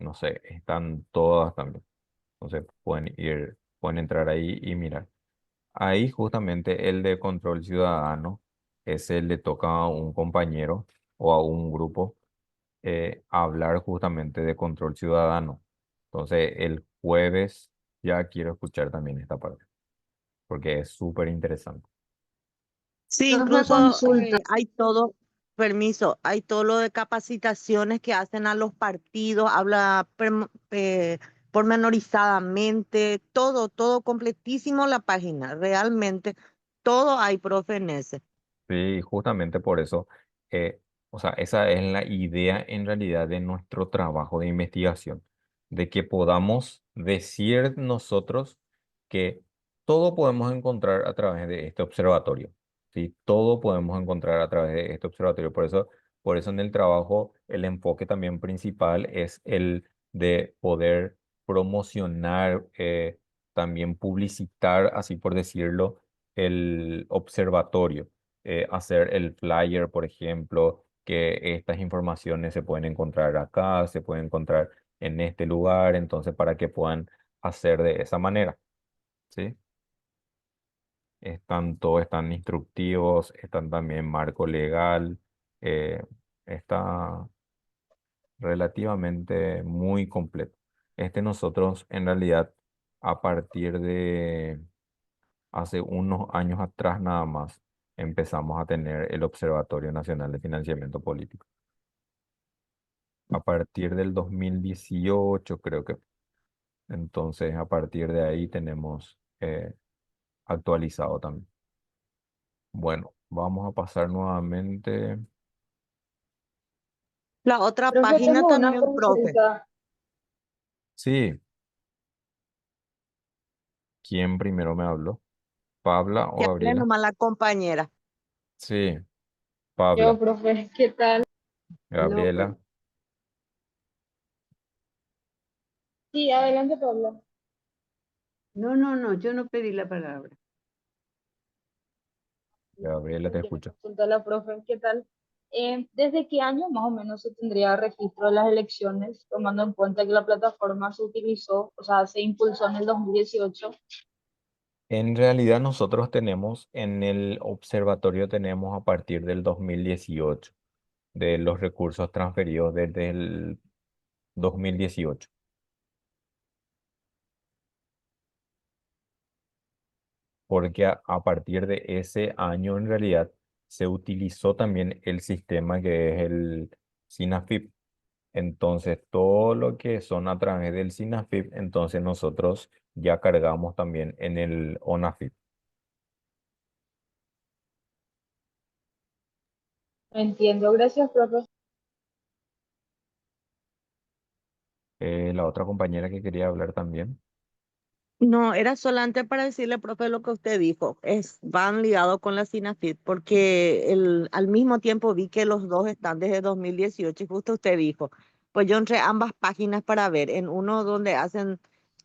no sé, están todas también. Entonces pueden entrar ahí y mirar. Ahí justamente el de control ciudadano, ese le toca a un compañero o a un grupo hablar justamente de control ciudadano. Entonces el jueves ya quiero escuchar también esta parte, porque es súper interesante. Sí, Profe, incluso consulta. hay todo, permiso, hay todo lo de capacitaciones que hacen a los partidos, habla pormenorizadamente, todo, todo completísimo la página, realmente, todo hay, profe, en ese. Sí, justamente por eso, o sea, esa es la idea en realidad de nuestro trabajo de investigación, de que podamos decir nosotros que todo podemos encontrar a través de este observatorio, ¿sí? Todo podemos encontrar a través de este observatorio. Por eso en el trabajo el enfoque también principal es el de poder promocionar, también publicitar, así por decirlo, el observatorio, hacer el flyer, por ejemplo, que estas informaciones se pueden encontrar acá, se pueden encontrar en este lugar, entonces para que puedan hacer de esa manera, ¿sí? Están instructivos, están también marco legal, eh, está relativamente muy completo. Nosotros en realidad a partir de hace unos años atrás nada más empezamos a tener el Observatorio Nacional de Financiamiento Político. A partir del 2018 creo que. Entonces, a partir de ahí tenemos actualizado también. Bueno, vamos a pasar nuevamente. La otra Profe, página tengo una también, profe, consulta. Sí, ¿quién primero me habló? ¿Pabla o que hable Gabriela? nomás la compañera. Sí, Yo, Pabla. profe, ¿qué tal? No, Gabriela. Sí, adelante, Pablo. no, yo no pedí la palabra. Gabriela, te Quiero escucho. consultar a la profe, ¿qué tal? ¿Desde qué año más o menos se tendría registro de las elecciones, tomando en cuenta que la plataforma se utilizó, o sea, se impulsó en el 2018? En realidad nosotros tenemos en el observatorio tenemos a partir del 2018 de los recursos transferidos desde el 2018, porque a partir de ese año en realidad se utilizó también el sistema que es el SINAFIP. Entonces, todo lo que son a través del SINAFIP, entonces nosotros ya cargamos también en el ONAFIP. Entiendo, gracias, profe. La otra compañera que quería hablar también. No, era solamente para decirle, profe, lo que usted dijo. Van ligados con la SINAFIP, porque al mismo tiempo vi que los dos están desde 2018 y justo usted dijo. Pues yo entré a ambas páginas para ver, en uno donde hacen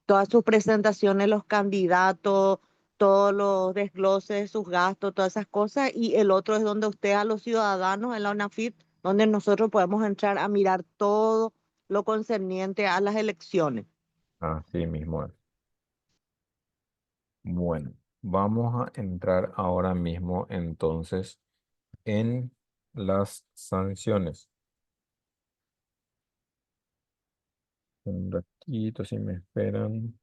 todas sus presentaciones los candidatos, todos los desgloses, sus gastos, todas esas cosas, y el otro es donde usted a los ciudadanos en la UNAFIP, donde nosotros podemos entrar a mirar todo lo concerniente a las elecciones. Así mismo es. Bueno, vamos a entrar ahora mismo entonces en las sanciones. Un ratito, si me esperan.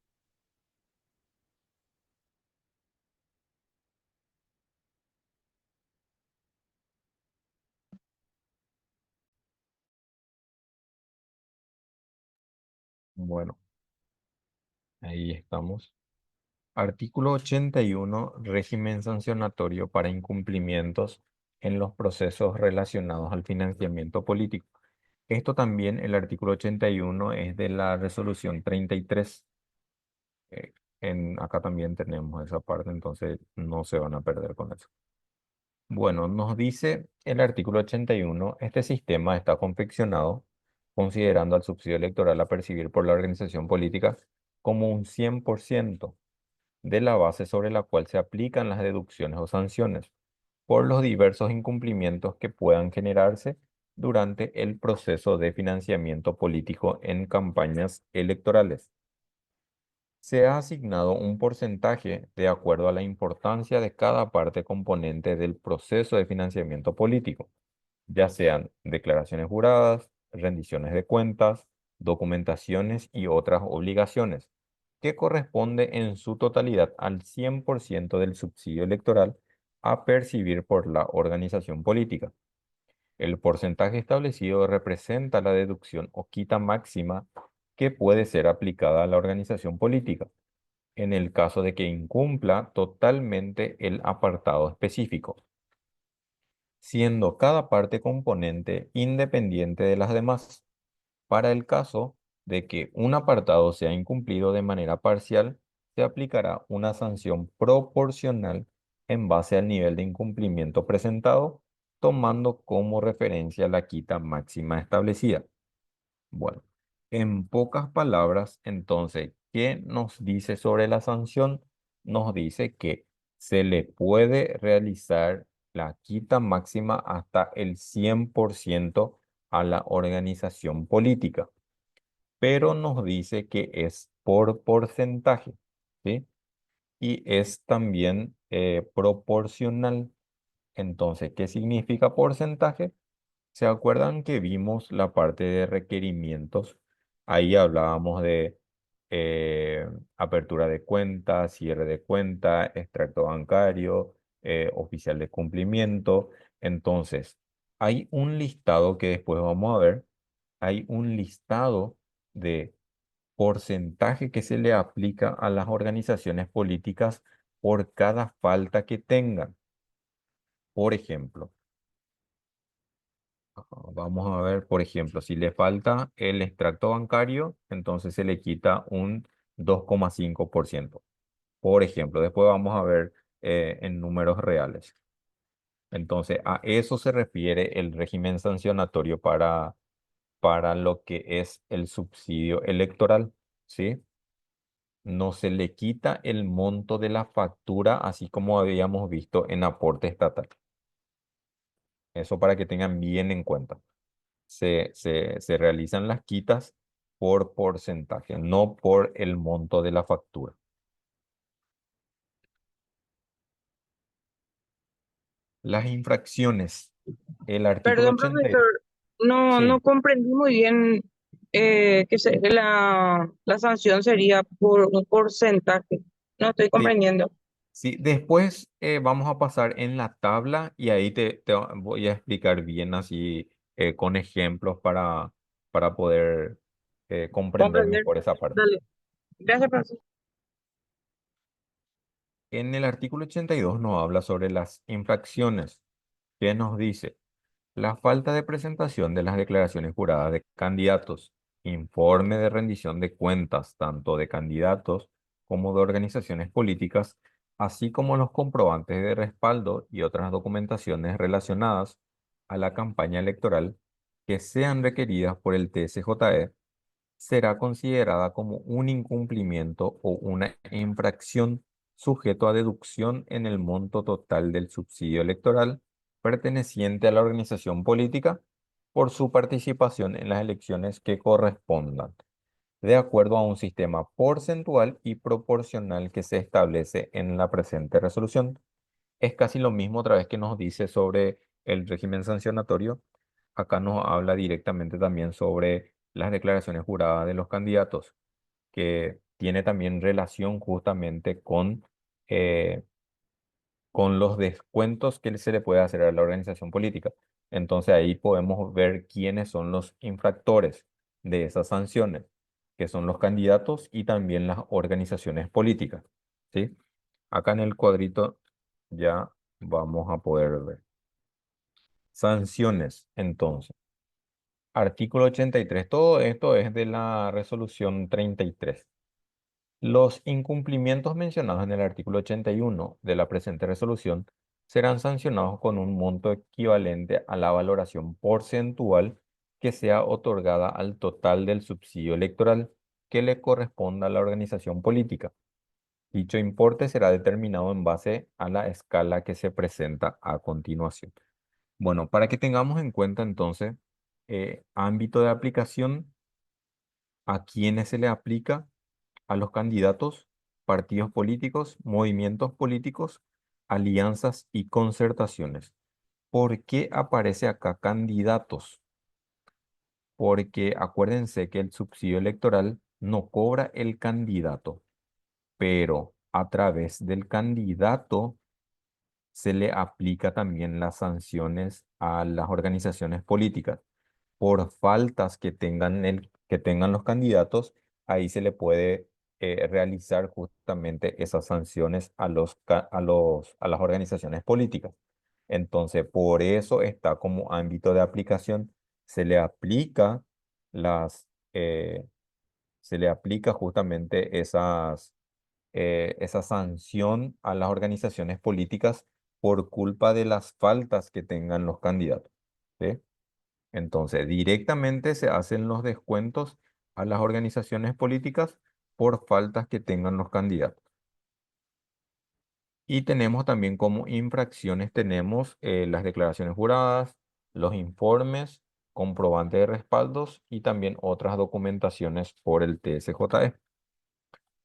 Bueno, ahí estamos. Artículo 81, régimen sancionatorio para incumplimientos en los procesos relacionados al financiamiento político. Esto también, el artículo 81 es de la resolución 33. eh, acá también tenemos esa parte, entonces no se van a perder con eso. Bueno, nos dice el artículo 81, este sistema está confeccionado considerando al subsidio electoral a percibir por la organización política como un 100% de la base sobre la cual se aplican las deducciones o sanciones por los diversos incumplimientos que puedan generarse durante el proceso de financiamiento político en campañas electorales. Se ha asignado un porcentaje de acuerdo a la importancia de cada parte componente del proceso de financiamiento político, ya sean declaraciones juradas, rendiciones de cuentas, documentaciones y otras obligaciones, que corresponde en su totalidad al 100% del subsidio electoral a percibir por la organización política. El porcentaje establecido representa la deducción o quita máxima que puede ser aplicada a la organización política en el caso de que incumpla totalmente el apartado específico, siendo cada parte componente independiente de las demás. Para el caso de que un apartado sea incumplido de manera parcial, se aplicará una sanción proporcional en base al nivel de incumplimiento presentado, tomando como referencia la quita máxima establecida. Bueno, en pocas palabras, entonces, ¿qué nos dice sobre la sanción? Nos dice que se le puede realizar la quita máxima hasta el 100% a la organización política, pero nos dice que es por porcentaje, ¿sí? Y es también proporcional. Entonces, ¿qué significa porcentaje? ¿Se acuerdan que vimos la parte de requerimientos? Ahí hablábamos de apertura de cuenta, cierre de cuenta, extracto bancario, oficial de cumplimiento. Entonces, hay un listado que después vamos a ver. Hay un listado de porcentaje que se le aplica a las organizaciones políticas por cada falta que tengan. Por ejemplo, vamos a ver, por ejemplo, si le falta el extracto bancario, entonces se le quita un 2,5%. Por ejemplo, después vamos a ver en números reales. Entonces, a eso se refiere el régimen sancionatorio para lo que es el subsidio electoral, ¿sí? No se le quita el monto de la factura, así como habíamos visto en aporte estatal. Eso para que tengan bien en cuenta. Se realizan las quitas por porcentaje, no por el monto de la factura. Las infracciones. El artículo Perdón, 82. profesor, no Sí, comprendí muy bien la sanción sería por un porcentaje. No estoy sí, comprendiendo. sí. Después vamos a pasar en la tabla y ahí te voy a explicar bien así con ejemplos para poder comprender Comprender. mejor esa parte. Dale. Gracias, profesor. En el artículo 82 nos habla sobre las infracciones. ¿Qué nos dice? La falta de presentación de las declaraciones juradas de candidatos, informe de rendición de cuentas tanto de candidatos como de organizaciones políticas, así como los comprobantes de respaldo y otras documentaciones relacionadas a la campaña electoral que sean requeridas por el TSJE, será considerada como un incumplimiento o una infracción sujeto a deducción en el monto total del subsidio electoral perteneciente a la organización política por su participación en las elecciones que correspondan, de acuerdo a un sistema porcentual y proporcional que se establece en la presente resolución. Es casi lo mismo otra vez que nos dice sobre el régimen sancionatorio. Acá nos habla directamente también sobre las declaraciones juradas de los candidatos, que tiene también relación justamente eh, con los descuentos que se le puede hacer a la organización política. Entonces ahí podemos ver quiénes son los infractores de esas sanciones, que son los candidatos y también las organizaciones políticas, ¿sí? Acá en el cuadrito ya vamos a poder ver. Sanciones, entonces. Artículo 83. Todo esto es de la resolución 33. Los incumplimientos mencionados en el artículo 81 de la presente resolución serán sancionados con un monto equivalente a la valoración porcentual que sea otorgada al total del subsidio electoral que le corresponda a la organización política. Dicho importe será determinado en base a la escala que se presenta a continuación. Bueno, para que tengamos en cuenta entonces, ámbito de aplicación, a quiénes se le aplica, a los candidatos, partidos políticos, movimientos políticos, alianzas y concertaciones. ¿Por qué aparece acá candidatos? Porque acuérdense que el subsidio electoral no cobra el candidato, pero a través del candidato se le aplica también las sanciones a las organizaciones políticas. Por faltas que tengan los candidatos, ahí se le puede realizar justamente esas sanciones a las organizaciones políticas. Entonces, por eso está como ámbito de aplicación, se le aplica las, eh, se le aplica justamente esa sanción a las organizaciones políticas por culpa de las faltas que tengan los candidatos. ¿Sí? Entonces, directamente se hacen los descuentos a las organizaciones políticas por faltas que tengan los candidatos. Y tenemos también como infracciones, tenemos las declaraciones juradas, los informes, comprobante de respaldos y también otras documentaciones por el TSJE.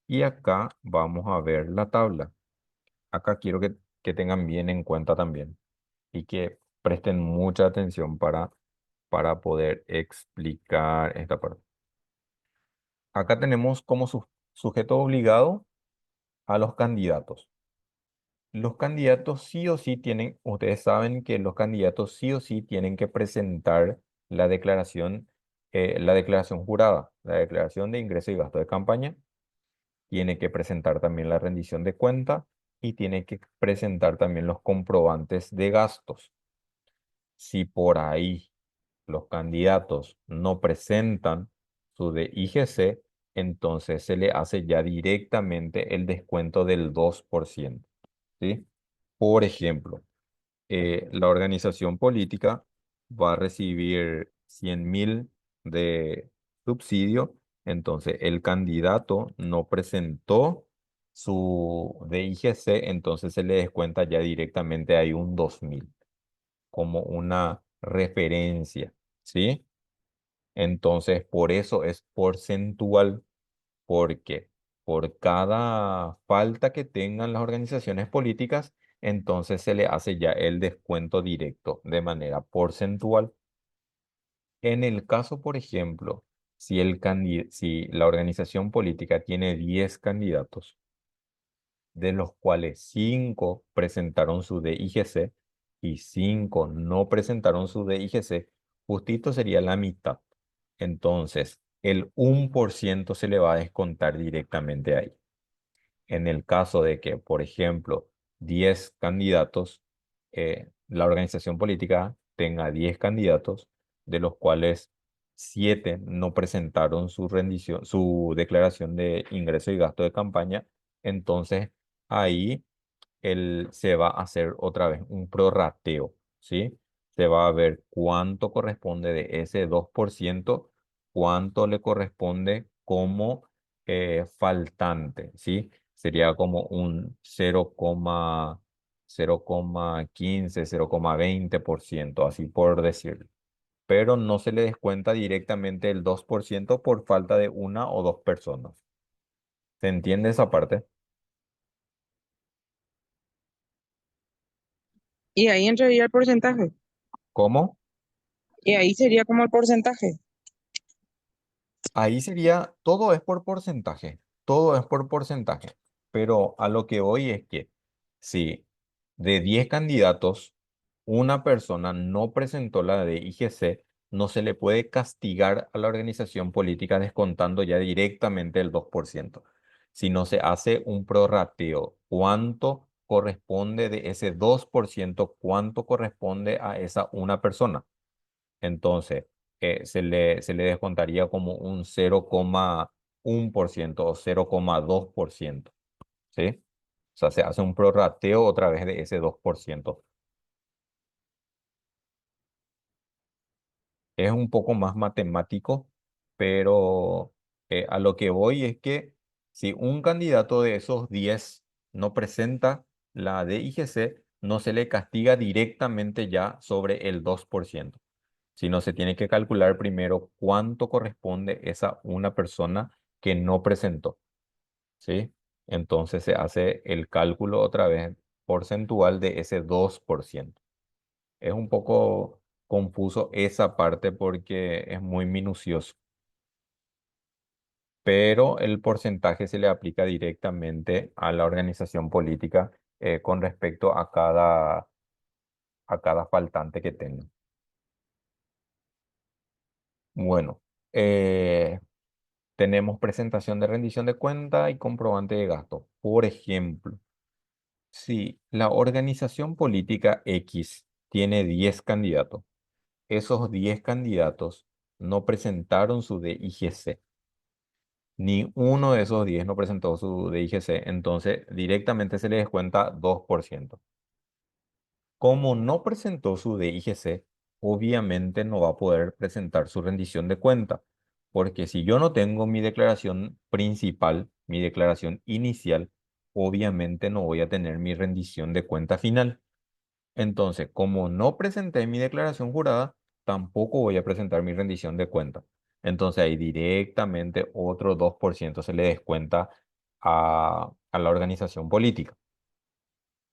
Y acá vamos a ver la tabla. Acá quiero que tengan bien en cuenta también y que presten mucha atención para poder explicar esta parte. Acá tenemos como sujeto obligado a los candidatos. Los candidatos sí o sí tienen, ustedes saben que los candidatos sí o sí tienen que presentar la declaración jurada, la declaración de ingreso y gasto de campaña. Tiene que presentar también la rendición de cuenta y tiene que presentar también los comprobantes de gastos. Si por ahí los candidatos no presentan su DIGC, entonces se le hace ya directamente el descuento del 2%. ¿Sí? Por ejemplo, la organización política va a recibir 100.000 de subsidio, entonces el candidato no presentó su DIGC, entonces se le descuenta ya directamente ahí un 2.000 como una referencia, ¿sí? Entonces, por eso es porcentual, porque por cada falta que tengan las organizaciones políticas, entonces se le hace ya el descuento directo de manera porcentual. En el caso, por ejemplo, si la organización política tiene 10 candidatos, de los cuales 5 presentaron su DIGC y 5 no presentaron su DIGC, justito sería la mitad. Entonces, el 1% se le va a descontar directamente ahí. En el caso de que, por ejemplo, 10 candidatos, la organización política tenga 10 candidatos, de los cuales 7 no presentaron su declaración de ingreso y gasto de campaña, entonces ahí se va a hacer otra vez un prorrateo, ¿sí? Se va a ver cuánto corresponde de ese 2%, cuánto le corresponde como faltante, ¿sí? Sería como un 0,15, 0,20%, así por decirlo. Pero no se le descuenta directamente el 2% por falta de una o dos personas. ¿Se entiende esa parte? Y ahí entraría el porcentaje. ¿Cómo? Y ahí sería como el porcentaje. Ahí sería, todo es por porcentaje, todo es por porcentaje, pero a lo que voy es que si de 10 candidatos, una persona no presentó la de IGC, no se le puede castigar a la organización política descontando ya directamente el 2%, sino se hace un prorrateo. ¿Cuánto corresponde de ese 2%, cuánto corresponde a esa una persona. Entonces, se le descontaría como un 0,1% o 0,2%. ¿Sí? O sea, se hace un prorrateo otra vez de ese 2%. Es un poco más matemático, pero a lo que voy es que si un candidato de esos 10 no presenta la DIGC, no se le castiga directamente ya sobre el 2%, sino se tiene que calcular primero cuánto corresponde esa una persona que no presentó, ¿sí? Entonces se hace el cálculo otra vez porcentual de ese 2%. Es un poco confuso esa parte porque es muy minucioso, pero el porcentaje se le aplica directamente a la organización política con respecto a cada faltante que tenga. Bueno, eh, tenemos presentación de rendición de cuenta y comprobante de gasto. Por ejemplo, si la organización política X tiene 10 candidatos, esos 10 candidatos no presentaron su DIGC. Ni uno de esos 10 no presentó su DIGC, entonces directamente se le descuenta 2%. Como no presentó su DIGC, obviamente no va a poder presentar su rendición de cuenta, porque si yo no tengo mi declaración principal, mi declaración inicial, obviamente no voy a tener mi rendición de cuenta final. Entonces, como no presenté mi declaración jurada, tampoco voy a presentar mi rendición de cuenta. Entonces ahí directamente otro 2% se le descuenta a la organización política.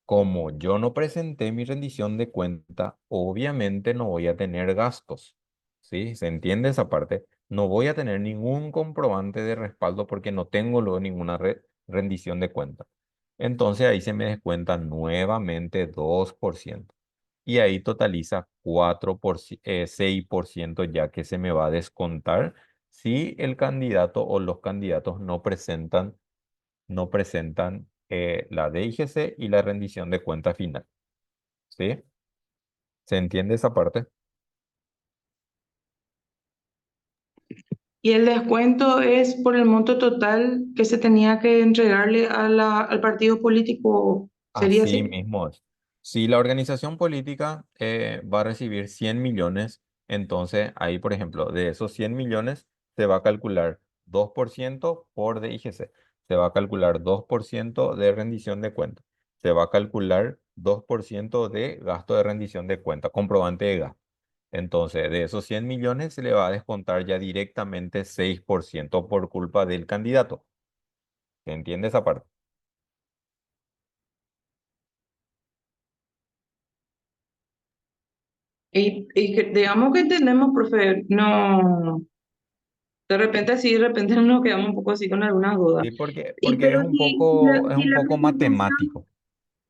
Como yo no presenté mi rendición de cuenta, obviamente no voy a tener gastos. ¿Sí? ¿Se entiende esa parte? No voy a tener ningún comprobante de respaldo porque no tengo luego ninguna rendición de cuenta. Entonces ahí se me descuenta nuevamente 2%. Y ahí totaliza 6% ya que se me va a descontar si el candidato o los candidatos no presentan la DIGC y la rendición de cuenta final. ¿Sí? ¿Se entiende esa parte? Y el descuento es por el monto total que se tenía que entregarle al partido político, ¿sería Así así? mismo es. Si la organización política va a recibir 100 millones, entonces ahí, por ejemplo, de esos 100 millones se va a calcular 2% por DIGC, se va a calcular 2% de rendición de cuenta, se va a calcular 2% de gasto de rendición de cuenta, comprobante de gasto. Entonces, de esos 100 millones se le va a descontar ya directamente 6% por culpa del candidato. ¿Se entiende esa parte? Digamos que entendemos, profe, no, de repente sí, de repente nos quedamos un poco así con algunas dudas. Sí, porque, Y porque es pero un poco, es si un la poco presentación, matemático.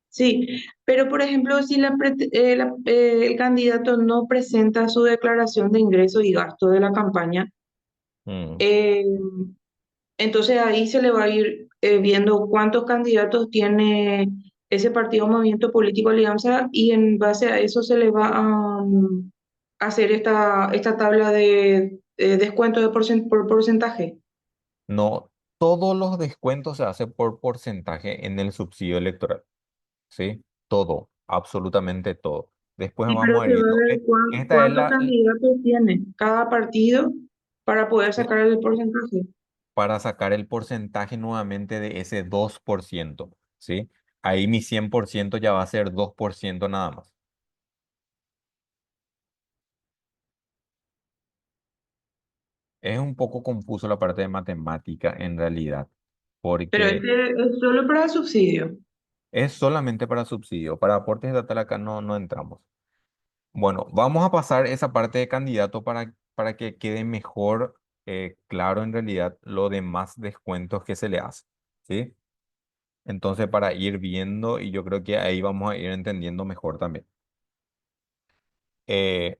sí, pero por ejemplo, si el candidato no presenta su declaración de ingresos y gastos de la campaña, Mm. eh, entonces ahí se le va a ir viendo cuántos candidatos tiene ese partido o movimiento político alianza y en base a eso se le va a hacer esta tabla de descuento por porcentaje. No, todos los descuentos se hacen por porcentaje en el subsidio electoral, ¿sí? Todo, absolutamente todo. Después Sí, pero vamos a se ir va a viendo. ver Esta es cuántos candidatos tiene cada partido para poder eh, sacar el porcentaje. para sacar el porcentaje nuevamente de ese 2%, ¿sí? Ahí mi 100% ya va a ser 2% nada más. Es un poco confuso la parte de matemática en realidad, Pero porque este es solo para subsidio. es solamente para subsidio. Para aportes estatal acá no entramos. Bueno, vamos a pasar esa parte de candidato para que quede mejor claro en realidad lo demás descuentos que se le hace, ¿sí? Entonces, para ir viendo, y yo creo que ahí vamos a ir entendiendo mejor también.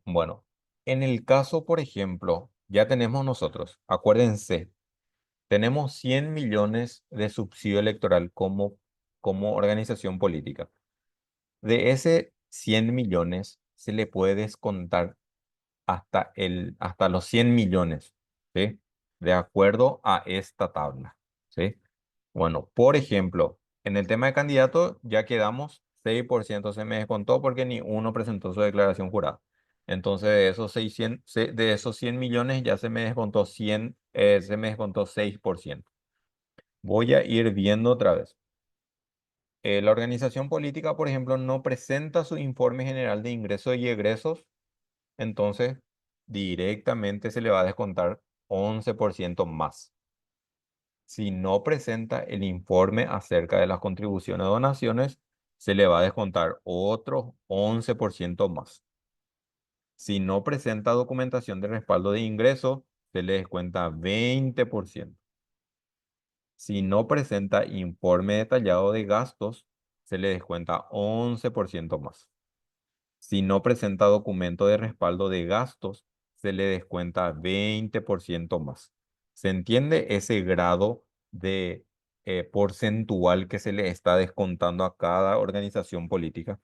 Bueno, en el caso, por ejemplo, ya tenemos nosotros, acuérdense, tenemos 100 millones de subsidio electoral como como organización política. De ese 100 millones se le puede descontar hasta los 100 millones, ¿sí? De acuerdo a esta tabla, ¿sí? Bueno, por ejemplo, en el tema de candidato ya quedamos 6% se me descontó porque ni uno presentó su declaración jurada. Entonces, de esos 100 millones ya se me descontó 6%. Voy a ir viendo otra vez. La organización política, por ejemplo, no presenta su informe general de ingresos y egresos, entonces directamente se le va a descontar 11% más. Si no presenta el informe acerca de las contribuciones o donaciones, se le va a descontar otro 11% más. Si no presenta documentación de respaldo de ingresos, se le descuenta 20%. Si no presenta informe detallado de gastos, se le descuenta 11% más. Si no presenta documento de respaldo de gastos, se le descuenta 20% más. ¿Se entiende ese grado de porcentual que se le está descontando a cada organización política?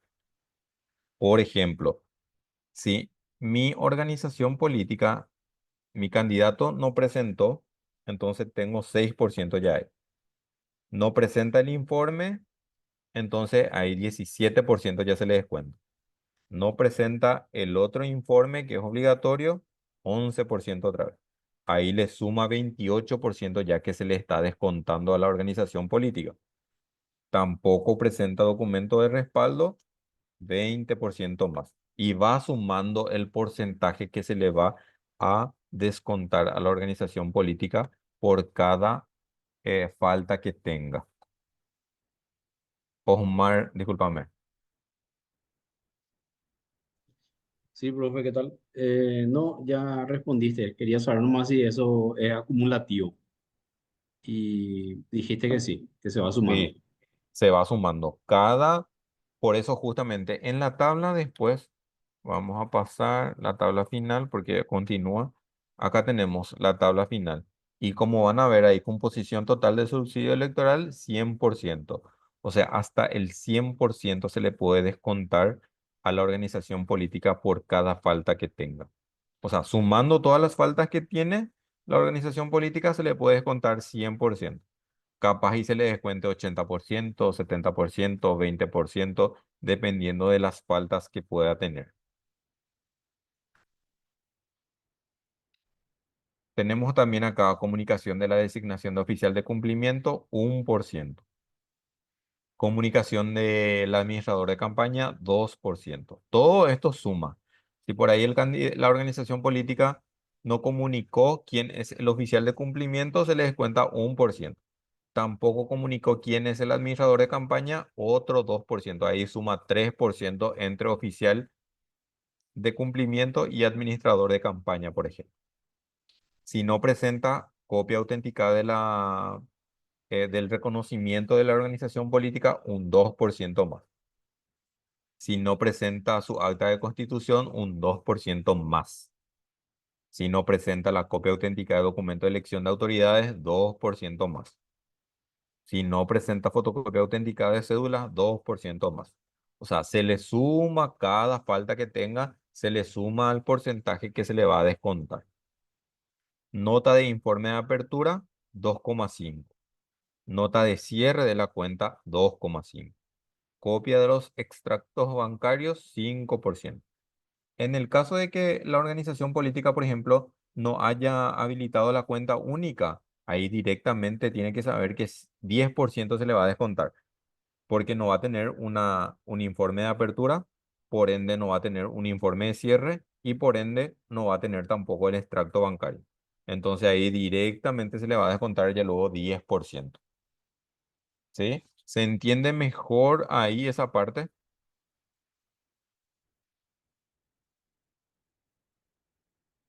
Por ejemplo, si mi organización política, mi candidato no presentó, entonces tengo 6% ya ahí. No presenta el informe, entonces ahí 17% ya se le descuenta. No presenta el otro informe que es obligatorio, 11% otra vez. Ahí le suma 28% ya que se le está descontando a la organización política. Tampoco presenta documento de respaldo, 20% más. Y va sumando el porcentaje que se le va a descontar a la organización política por cada falta que tenga. Osmar, discúlpame. Sí, profe, ¿qué tal? No, ya respondiste. Quería saber nomás si eso es acumulativo. Y dijiste que sí, que se va sumando. Sí, se va sumando. Por eso justamente en la tabla después vamos a pasar la tabla final porque continúa. Acá tenemos la tabla final. Y como van a ver ahí, composición total de subsidio electoral, 100%. O sea, hasta el 100% se le puede descontar a la organización política por cada falta que tenga. O sea, sumando todas las faltas que tiene, la organización política se le puede descontar 100%. Capaz y se le descuente 80%, 70%, 20%, dependiendo de las faltas que pueda tener. Tenemos también acá comunicación de la designación de oficial de cumplimiento, 1%. Comunicación del administrador de campaña, 2%. Todo esto suma. Si por ahí la organización política no comunicó quién es el oficial de cumplimiento, se le descuenta 1%. Tampoco comunicó quién es el administrador de campaña, otro 2%. Ahí suma 3% entre oficial de cumplimiento y administrador de campaña, por ejemplo. Si no presenta copia autenticada del reconocimiento de la organización política, un 2% más. Si no presenta su acta de constitución, un 2% más. Si no presenta la copia autenticada de documento de elección de autoridades, 2% más. Si no presenta fotocopia autenticada de cédula, 2% más. O sea, se le suma cada falta que tenga, se le suma al porcentaje que se le va a descontar. Nota de informe de apertura, 2,5. Nota de cierre de la cuenta, 2,5. Copia de los extractos bancarios, 5%. En el caso de que la organización política, por ejemplo, no haya habilitado la cuenta única, ahí directamente tiene que saber que 10% se le va a descontar, porque no va a tener un informe de apertura, por ende no va a tener un informe de cierre y por ende no va a tener tampoco el extracto bancario. Entonces ahí directamente se le va a descontar ya luego 10%. ¿Sí? ¿Se entiende mejor ahí esa parte?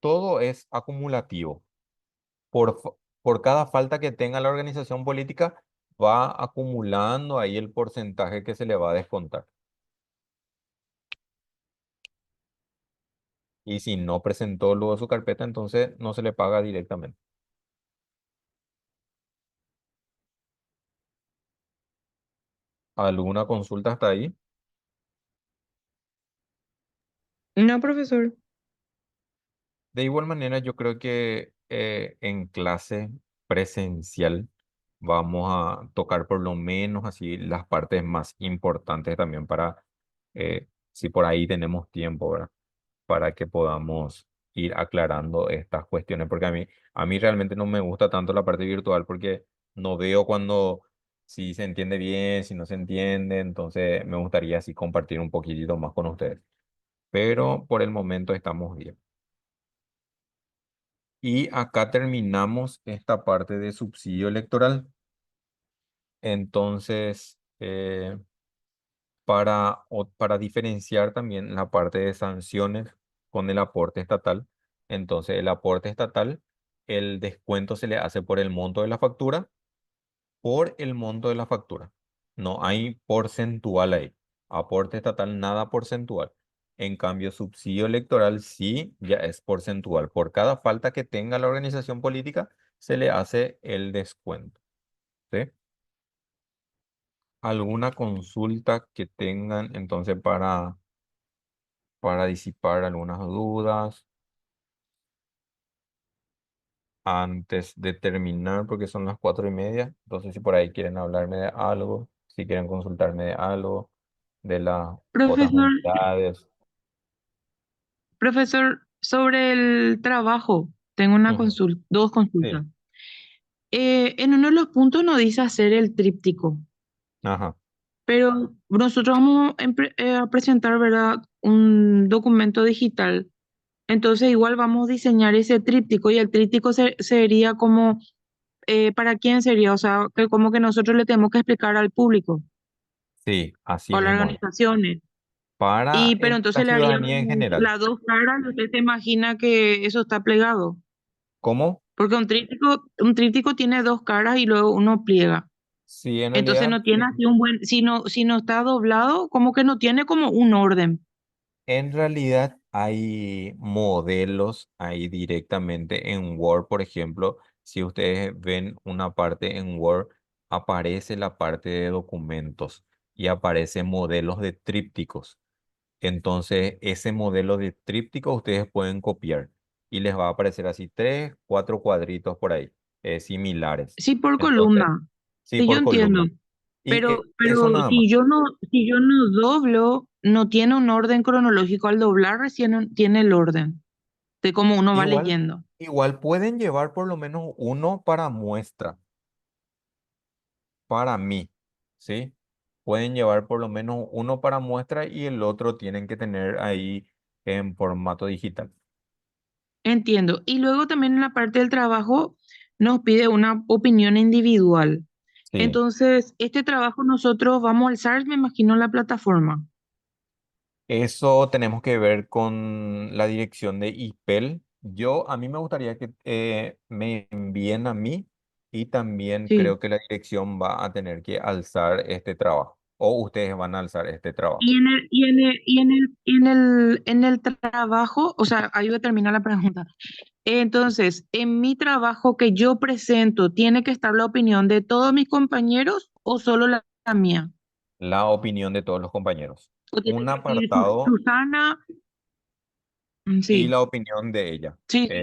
Todo es acumulativo. Por cada falta que tenga la organización política, va acumulando ahí el porcentaje que se le va a descontar. Y si no presentó luego su carpeta, entonces no se le paga directamente. ¿Alguna consulta hasta ahí? No, profesor. De igual manera, yo creo que en clase presencial vamos a tocar por lo menos así las partes más importantes también para, si por ahí tenemos tiempo, ¿verdad? Para que podamos ir aclarando estas cuestiones, porque a mí realmente no me gusta tanto la parte virtual porque no veo cuando, si se entiende bien, si no se entiende, entonces me gustaría así compartir un poquitito más con ustedes, pero por el momento estamos bien. Y acá terminamos esta parte de subsidio electoral. Entonces, para diferenciar también la parte de sanciones con el aporte estatal, entonces el aporte estatal, el descuento se le hace por el monto de la factura, por el monto de la factura. No hay porcentual ahí. Aporte estatal, nada porcentual. En cambio, subsidio electoral sí ya es porcentual. Por cada falta que tenga la organización política, se le hace el descuento. ¿Sí? ¿Alguna consulta que tengan entonces para disipar algunas dudas antes de terminar? Porque son las 4:30. Entonces, si por ahí quieren hablarme de algo, si quieren consultarme de algo, de las otras Profesor, unidades. profesor, sobre el trabajo, tengo una Ujú. consulta, dos consultas. Sí, En uno de los puntos nos dice hacer el tríptico, ajá, pero nosotros vamos a presentar, ¿verdad? Un documento digital. Entonces igual vamos a diseñar ese tríptico y el tríptico sería como, ¿para quién sería? O sea, que como que nosotros le tenemos que explicar al público sí, así o a las mismo es. organizaciones. Para Pero la entonces le haríamos ciudadanía en general. las dos caras y usted se imagina que eso está plegado. ¿Cómo? Porque un tríptico tiene dos caras y luego uno pliega. Sí, en Entonces realidad, no tiene así un buen, si no está doblado, como que no tiene como un orden. en realidad hay modelos ahí directamente en Word, por ejemplo. Si ustedes ven una parte en Word, aparece la parte de documentos y aparece modelos de trípticos. Entonces, ese modelo de tríptico ustedes pueden copiar y les va a aparecer así 3, 4 cuadritos por ahí, similares. Sí, por Entonces, columna. sí, Sí, yo por entiendo. columna. Y eso Pero nada más. si yo no doblo, no tiene un orden cronológico. Al doblar recién tiene el orden de cómo uno va Igual, leyendo. igual pueden llevar por lo menos uno para muestra, para mí, ¿sí? Pueden llevar por lo menos uno para muestra y el otro tienen que tener ahí en formato digital. Entiendo. Y luego también en la parte del trabajo nos pide una opinión individual. Sí. Entonces, este trabajo nosotros vamos a alzar, me imagino, la plataforma. Eso tenemos que ver con la dirección de IPEL. A mí me gustaría que me envíen a mí y también Sí. creo que la dirección va a tener que alzar este trabajo o ustedes van a alzar este trabajo. En el trabajo, o sea, ahí voy a terminar la pregunta. Entonces, en mi trabajo que yo presento, ¿tiene que estar la opinión de todos mis compañeros o solo la mía? La opinión de todos los compañeros. ¿O tiene Un que decir apartado Susana? y Sí, la opinión de ella. sí, sí.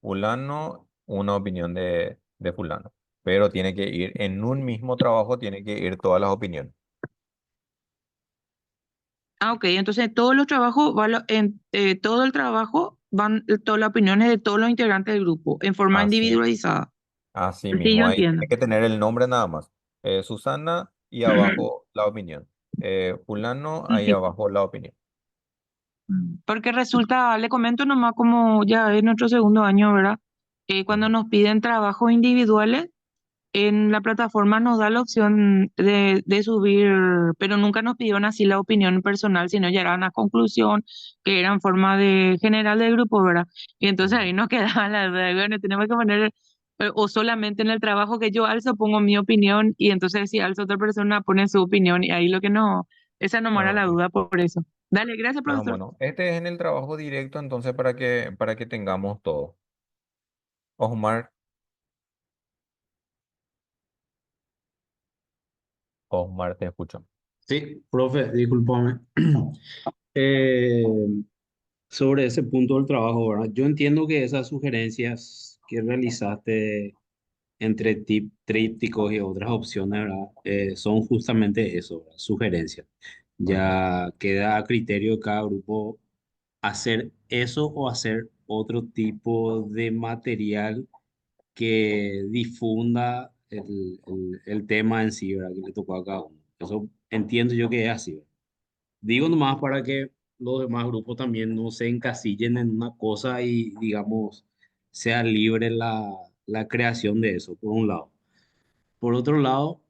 Fulano, una opinión de fulano. Pero tiene que ir en un mismo trabajo, tiene que ir todas las opiniones. Ah, ok, entonces todos los trabajos, todo el trabajo van todas las opiniones de todos los integrantes del grupo en forma Así. individualizada. Así Sí, yo mismo, ahí entiendo. tiene que tener el nombre nada más. Susana y abajo la opinión. Fulano, ahí Sí, abajo la opinión. porque resulta, le comento nomás como ya es nuestro segundo año, ¿verdad? Cuando Ujú. nos piden trabajos individuales, en la plataforma nos da la opción de subir, pero nunca nos pidieron así la opinión personal, sino ya era una conclusión que era en forma de general del grupo, ¿verdad? Y entonces Ujú. ahí nos quedaba la duda, bueno, tenemos que poner, o solamente en el trabajo que yo alzo pongo mi opinión, y entonces si alzo otra persona pone su opinión, y ahí lo que no, esa no me era Ah, la ok. duda por eso. Dale, gracias, Ah, profesor. bueno, este es en el trabajo directo, entonces para que tengamos todo. Osmar, Osmar, te escucho. Sí, profe, discúlpame. Eh, sobre ese punto del trabajo, ¿verdad? Yo entiendo que esas sugerencias que realizaste entre trípticos y otras opciones, ¿verdad? Son justamente eso, ¿verdad? Sugerencias. Ya queda a criterio de cada grupo hacer eso o hacer otro tipo de material que difunda el tema en sí, ¿verdad? Que le tocó a cada uno. Eso entiendo yo que es así, ¿verdad? Digo nomás para que los demás grupos también no se encasillen en una cosa y, digamos, sea libre la creación de eso, por un lado. Por otro lado,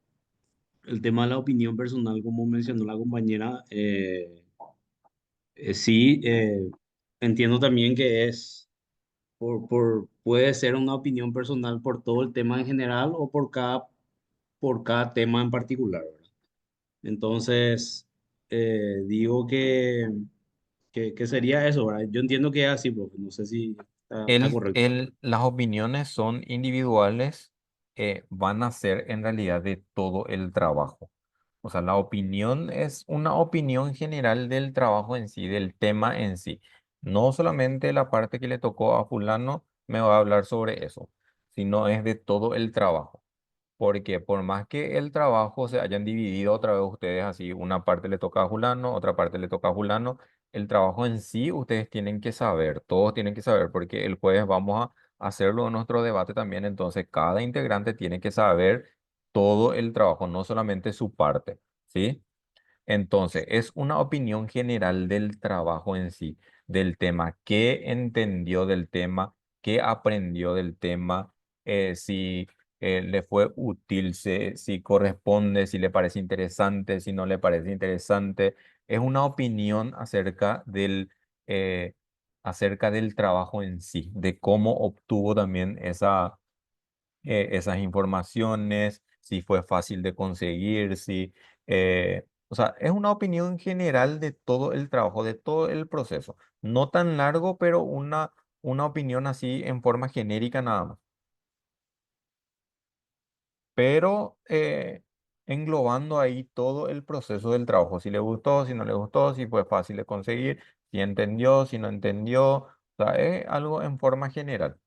el tema de la opinión personal, como mencionó la compañera, sí, entiendo también que es, puede ser una opinión personal por todo el tema en general o por cada tema en particular, ¿verdad? Entonces, digo que sería eso, ¿verdad? Yo entiendo que es así, profe, no sé si está correcto. Las opiniones son individuales, van a ser en realidad de todo el trabajo. O sea, la opinión es una opinión general del trabajo en sí, del tema en sí. No solamente la parte que le tocó a fulano me va a hablar sobre eso, sino es de todo el trabajo. Porque por más que el trabajo se hayan dividido otra vez ustedes así, una parte le toca a Julano, otra parte le toca a Julano, el trabajo en sí ustedes tienen que saber, todos tienen que saber, porque el jueves vamos a hacerlo en nuestro debate también, entonces cada integrante tiene que saber todo el trabajo, no solamente su parte, ¿sí? Entonces, es una opinión general del trabajo en sí, del tema, qué entendió del tema, qué aprendió del tema, si le fue útil, si corresponde, si le parece interesante, si no le parece interesante. Es una opinión eh, acerca del trabajo en sí, de cómo obtuvo también esas informaciones, si fue fácil de conseguir, si, o sea, es una opinión general de todo el trabajo, de todo el proceso. No tan largo, pero una opinión así en forma genérica nada más. Pero englobando ahí todo el proceso del trabajo, si le gustó, si no le gustó, si fue fácil de conseguir, si entendió, si no entendió, o sea, es algo en forma general.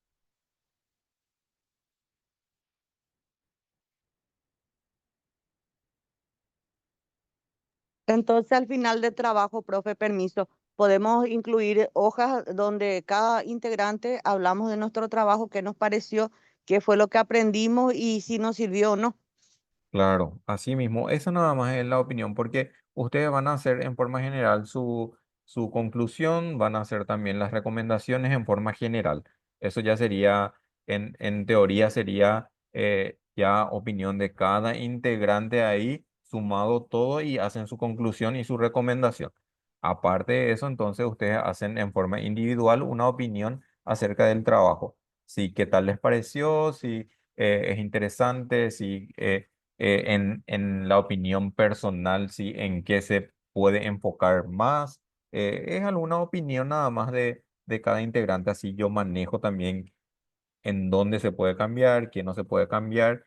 Entonces, al final del trabajo, profe, permiso, podemos incluir hojas donde cada integrante hablamos de nuestro trabajo, qué nos pareció, qué fue lo que aprendimos y si nos sirvió o no. Claro, así mismo, eso nada más es la opinión, porque ustedes van a hacer en forma general su conclusión, van a hacer también las recomendaciones en forma general. Eso ya sería, en teoría sería ya opinión de cada integrante ahí, sumado todo y hacen su conclusión y su recomendación. Aparte de eso, entonces ustedes hacen en forma individual una opinión acerca del trabajo. Si qué tal les pareció, si es interesante, si en la opinión personal, sí, en qué se puede enfocar más. Es alguna opinión nada más de cada integrante, así yo manejo también en dónde se puede cambiar, qué no se puede cambiar,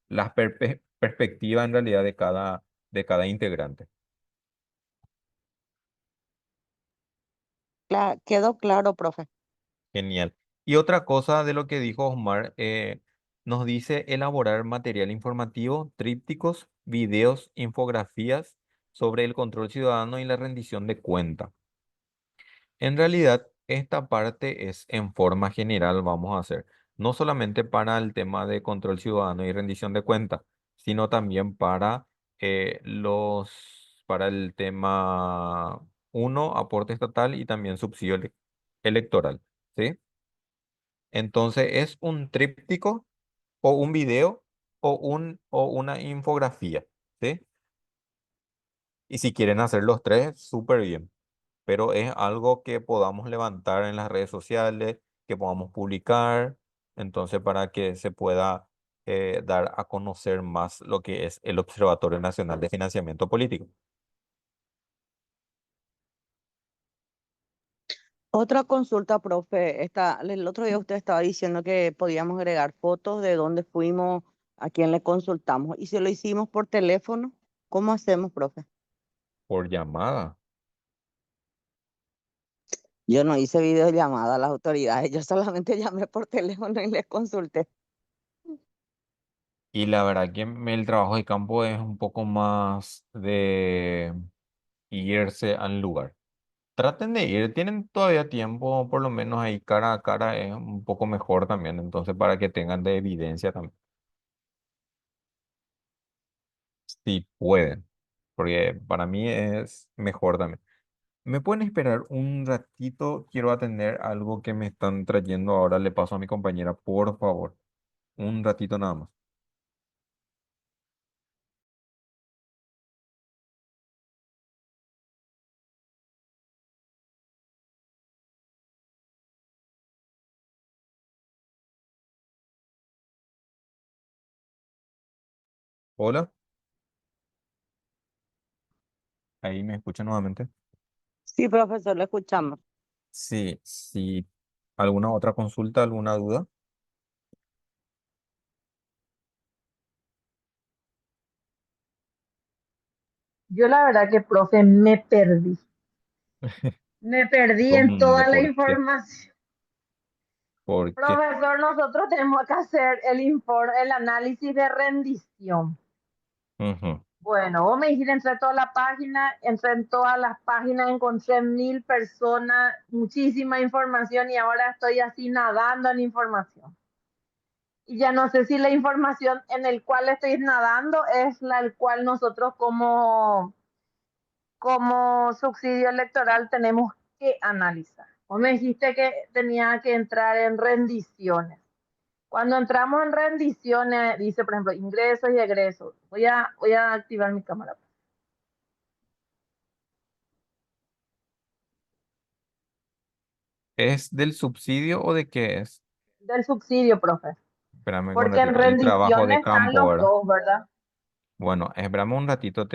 las perspectivas en realidad de cada integrante. Quedó claro, profe. Genial. Y otra cosa de lo que dijo Osmar, nos dice elaborar material informativo, trípticos, videos, infografías sobre el control ciudadano y la rendición de cuenta. En realidad, esta parte es en forma general, vamos a hacer, no solamente para el tema de control ciudadano y rendición de cuenta, sino también para el tema uno aporte estatal y también subsidio electoral. ¿Sí? Entonces, es un tríptico o un video o una infografía, ¿sí? Y si quieren hacer los tres, súper bien. Pero es algo que podamos levantar en las redes sociales, que podamos publicar, entonces para que se pueda dar a conocer más lo que es el Observatorio Nacional de Financiamiento Político. Otra consulta, profe. El otro día usted estaba diciendo que podíamos agregar fotos de dónde fuimos ¿A quién le consultamos? Y si lo hicimos por teléfono, ¿cómo hacemos, profe? Por llamada. Yo no hice videollamada a las autoridades, yo solamente llamé por teléfono y les consulté. Y la verdad que el trabajo de campo es un poco más de irse al lugar. Traten de ir, tienen todavía tiempo, por lo menos ahí cara a cara es un poco mejor también, entonces para que tengan de evidencia también, si pueden, porque para mí es mejor también. ¿Me pueden esperar un ratito? Quiero atender algo que me están trayendo ahora, le paso a mi compañera, por favor. Un ratito nada más. Hola, ahí me escuchan nuevamente. Sí, profesor, lo escuchamos. Sí, sí. ¿Alguna otra consulta, alguna duda? Yo la verdad que, profe, me perdí. Me perdí en ¿Dónde? toda la ¿Por qué? información. ¿Por qué? Profesor, nosotros tenemos que hacer el informe, el análisis de rendición. Ujú. Bueno, vos me dijiste, entré a toda la página, entré en todas las páginas, encontré 1000 personas, muchísima información y ahora estoy así nadando en información. Y ya no sé si la información en el cual estoy nadando es la el cual nosotros como subsidio electoral tenemos que analizar. Vos me dijiste que tenía que entrar en rendiciones. Cuando entramos en rendiciones, dice, por ejemplo, ingresos y egresos. Voy a activar mi cámara. ¿Es del subsidio o de qué es? Del subsidio, profe. Espérame un Porque en ratito. El trabajo de rendiciones están campo, los ¿verdad? dos, ¿verdad? Bueno, espérame un ratito,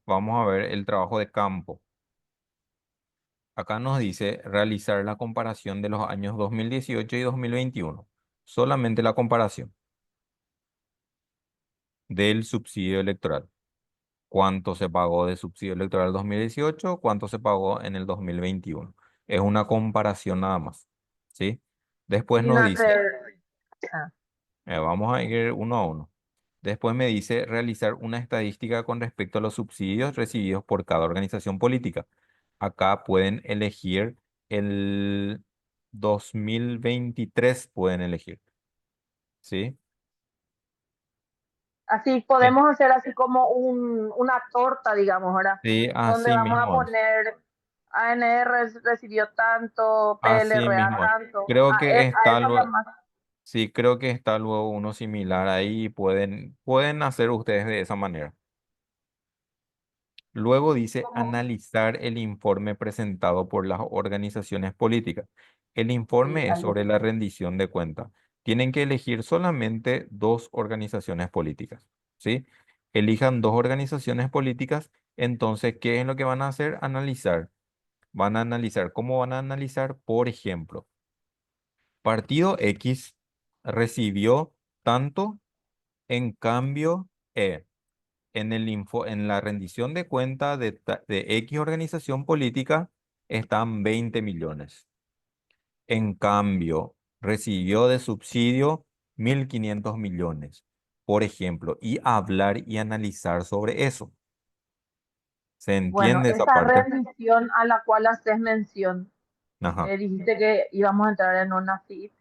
vamos a ver el trabajo de campo. Acá nos dice realizar la comparación de los años 2018 y 2021. Solamente la comparación del subsidio electoral. ¿Cuánto se pagó de subsidio electoral 2018? ¿Cuánto se pagó en el 2021? Es una comparación nada más. ¿Sí? Después Sin nos dice, hacer... Ah, vamos a ir uno a uno. Después me dice realizar una estadística con respecto a los subsidios recibidos por cada organización política. Acá pueden elegir el 2023, pueden elegir. ¿Sí? así Eh, podemos hacer así como una torta, digamos, ¿verdad? Sí, Donde así vamos a mismo es. poner ANR recibió tanto, Así PLRA mismo es. tanto. Creo que A está eso luego, nomás. sí, creo que está luego uno similar ahí y pueden hacer ustedes de esa manera. Luego dice Como, analizar el informe presentado por las organizaciones políticas. El sí, informe es ahí sobre la rendición de cuentas. Tienen que elegir solamente dos organizaciones políticas, ¿sí? Elijan dos organizaciones políticas. Entonces, ¿qué es lo que van a hacer? Analizar. Van a analizar. ¿Cómo van a analizar? Por ejemplo, partido X recibió tanto, en cambio, en la rendición de cuenta de X organización política están 20 millones. En cambio, recibió de subsidio 1.500 millones, por ejemplo, y hablar y analizar sobre eso. ¿Se bueno, entiende esa esa parte? rendición a la cual haces mención, Ajá. dijiste que íbamos a entrar en una FIP,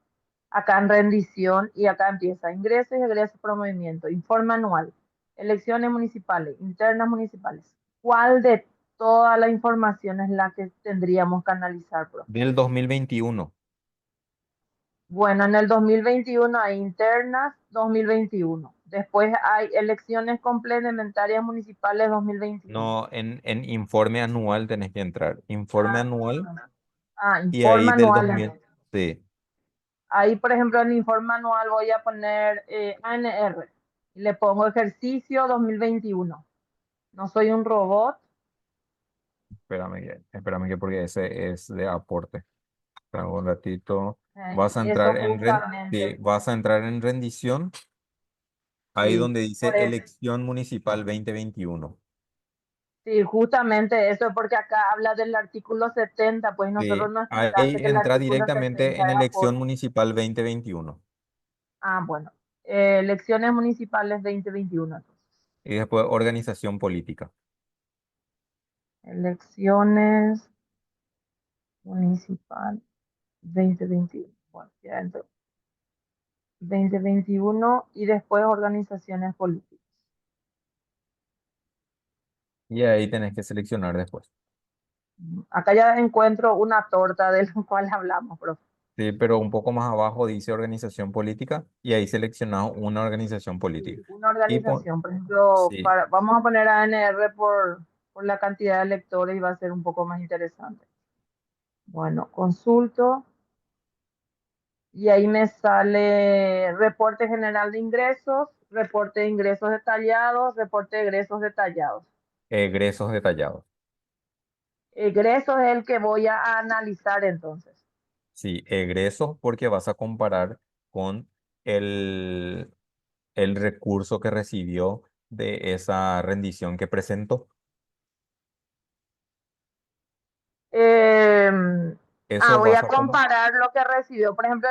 acá en rendición, y acá empieza ingresos y egresos por movimiento, informe anual, elecciones municipales, internas municipales. ¿Cuál de toda la información es la que tendríamos que analizar, profe? Del 2021. Bueno, en el 2021 hay internas 2021. Después hay elecciones complementarias municipales 2021. No, en informe anual tenés que entrar. Informe Ah, anual y ahí informe del anual. 2000. Sí. Ahí, por ejemplo, en el informe anual voy a poner ANR y le pongo ejercicio 2021. No soy un robot. Espérame que porque ese es de aporte. Espera un ratito. Vas a Eso entrar en justamente. sí, vas a entrar en rendición Ahí Sí, donde dice por eso. elección municipal 2021. Sí, justamente eso, porque acá habla del artículo 70, pues nosotros Sí, nos ahí explicaste que el entra artículo directamente 70 en es elección apoyo. municipal 2021. Ah, bueno, elecciones municipales 2021, entonces. Y después organización política. Elecciones municipal 2021. Bueno, ya entró. 2021 y después organizaciones políticas. Y ahí tenés que seleccionar después. Acá ya encuentro una torta de la cual hablamos, profe. Sí, pero un poco más abajo dice organización política y ahí seleccionamos una organización política. Sí, una Y pon- organización, por ejemplo, sí, vamos a poner a ANR por la cantidad de electores y va a ser un poco más interesante. Bueno, consulto y ahí me sale reporte general de ingresos, reporte de ingresos detallados, reporte de egresos detallados. egresos detallados. Egresos es el que voy a analizar entonces. Sí, egresos porque vas a comparar con el, el recurso que recibió de esa rendición que presentó. Eh, Eso Voy vas a a como comparar lo que recibió, por ejemplo,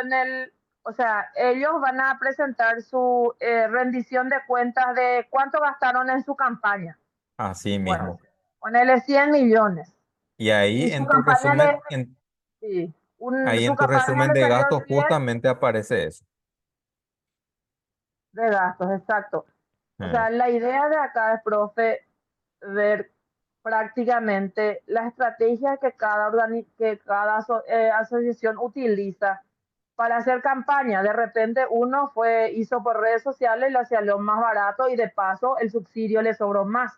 o sea, ellos van a presentar su rendición de cuentas de cuánto gastaron en su campaña. así Bueno, mismo. ponerle 100 millones. Y ahí Y su en tu campaña resumen, sí, ahí su en tu campaña resumen le de salió gastos 10 justamente aparece eso. de gastos, exacto. O Eh, sea, la idea de acá es, profe, ver prácticamente la estrategia que cada asociación utiliza para hacer campaña. De repente uno hizo por redes sociales y le salió más barato y de paso el subsidio le sobró más.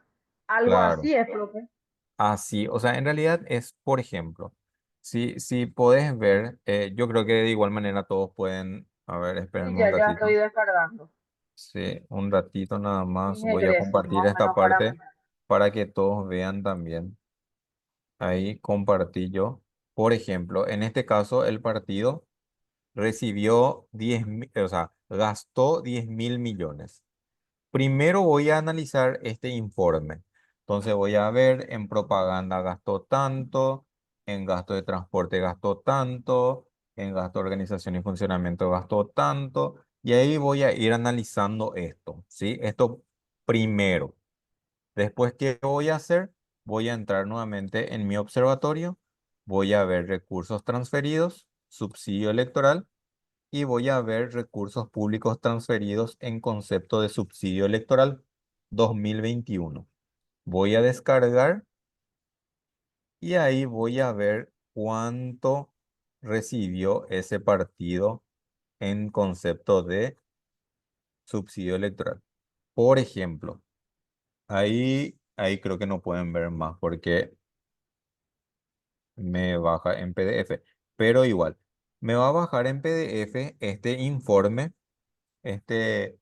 Algo claro. así es, profe. Así, o sea, en realidad es, por ejemplo, si podés ver, yo creo que de igual manera todos pueden, a ver, Sí, espérenme un ya estoy ratito. descargando Sí, un ratito nada mis más. Voy a egresos, compartir más o esta menos para parte mirar. para que todos vean también. Ahí compartí yo. Por ejemplo, en este caso, el partido recibió 10, o sea, gastó 10.000 millones. Primero voy a analizar este informe. Entonces voy a ver en propaganda gastó tanto, en gasto de transporte gastó tanto, en gasto de organización y funcionamiento gastó tanto. Y ahí voy a ir analizando esto, ¿sí? Esto primero. Después, ¿qué voy a hacer? Voy a entrar nuevamente en mi observatorio, voy a ver recursos transferidos, subsidio electoral y voy a ver recursos públicos transferidos en concepto de subsidio electoral 2021. Voy a descargar y ahí voy a ver cuánto recibió ese partido en concepto de subsidio electoral. Por ejemplo, ahí creo que no pueden ver más porque me baja en PDF, pero igual, me va a bajar en PDF este informe este,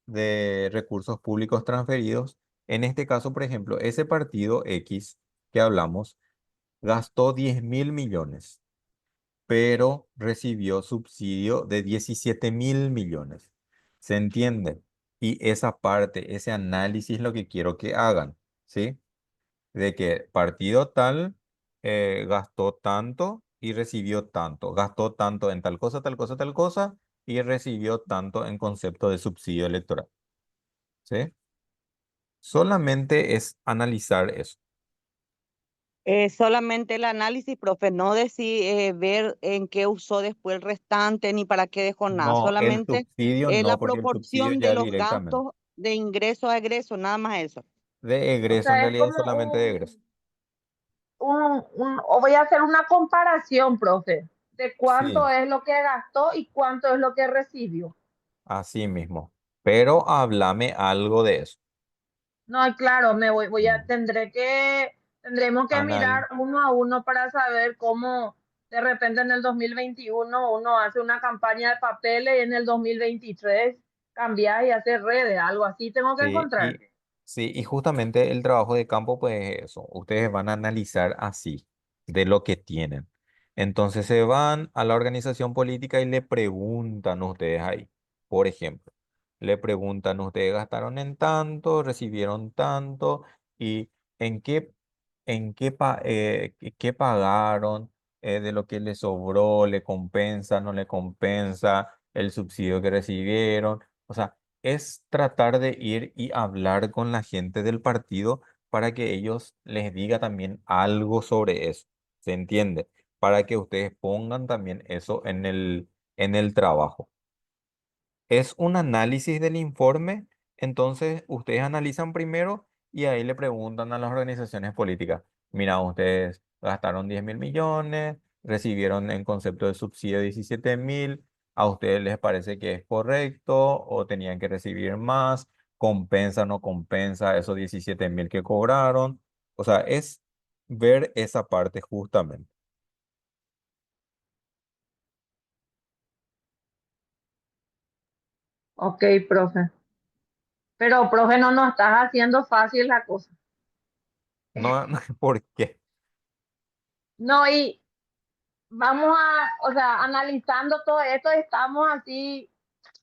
de recursos públicos transferidos. En este caso, por ejemplo, ese partido X que hablamos gastó 10.000 millones, pero recibió subsidio de 17.000 millones. ¿Se entiende? Y esa parte, ese análisis es lo que quiero que hagan, ¿sí? De que partido tal gastó tanto y recibió tanto, gastó tanto en tal cosa, tal cosa, tal cosa y recibió tanto en concepto de subsidio electoral. ¿Sí? Solamente es analizar eso. Solamente el análisis, profe, no decir, ver en qué usó después el restante ni para qué dejó nada, No, el solamente subsidio la no, porque el subsidio proporción de ya los directamente. gastos de ingreso a egreso, nada más eso. De O egreso, en sea, es realidad como solamente de egreso. o voy a hacer una comparación, profe, de cuánto Sí, es lo que gastó y cuánto es lo que recibió. así mismo. Pero háblame algo de eso. No, y claro, Mm. tendremos que Anal, mirar uno a uno para saber cómo de repente en el 2021 uno hace una campaña de papeles y en el 2023 cambia y hace redes, algo así tengo que sí, encontrar. sí, y justamente el trabajo de campo, pues es eso. Ustedes van a analizar así, de lo que tienen. Entonces se van a la organización política y le preguntan ustedes ahí, por ejemplo. le preguntan, ustedes gastaron en tanto, recibieron tanto, y en qué pagaron, de lo que les sobró, le compensa, no le compensa, el subsidio que recibieron. O sea, es tratar de ir y hablar con la gente del partido para que ellos les diga también algo sobre eso. ¿Se entiende? Para que ustedes pongan también eso en el trabajo. Es un análisis del informe, entonces ustedes analizan primero y ahí le preguntan a las organizaciones políticas, mira, ustedes gastaron 10.000 millones, recibieron en concepto de subsidio 17.000, ¿a ustedes les parece que es correcto o tenían que recibir más? ¿Compensa o no compensa esos 17.000 que cobraron? O sea, es ver esa parte justamente. Ok, profe. Pero, profe, no nos estás haciendo fácil la cosa. No, ¿por qué? No, y vamos o sea, analizando todo esto, estamos así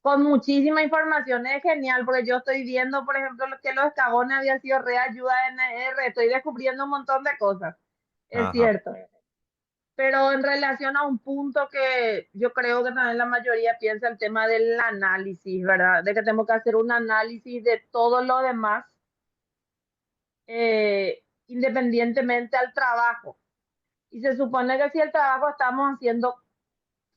con muchísima información, es genial, porque yo estoy viendo, por ejemplo, que los escagones había sido reayuda NR, estoy descubriendo un montón de cosas, es Ajá. cierto. Pero en relación a un punto que yo creo que también la mayoría piensa el tema del análisis, ¿verdad? De que tenemos que hacer un análisis de todo lo demás, independientemente al trabajo. Y se supone que si el trabajo estamos haciendo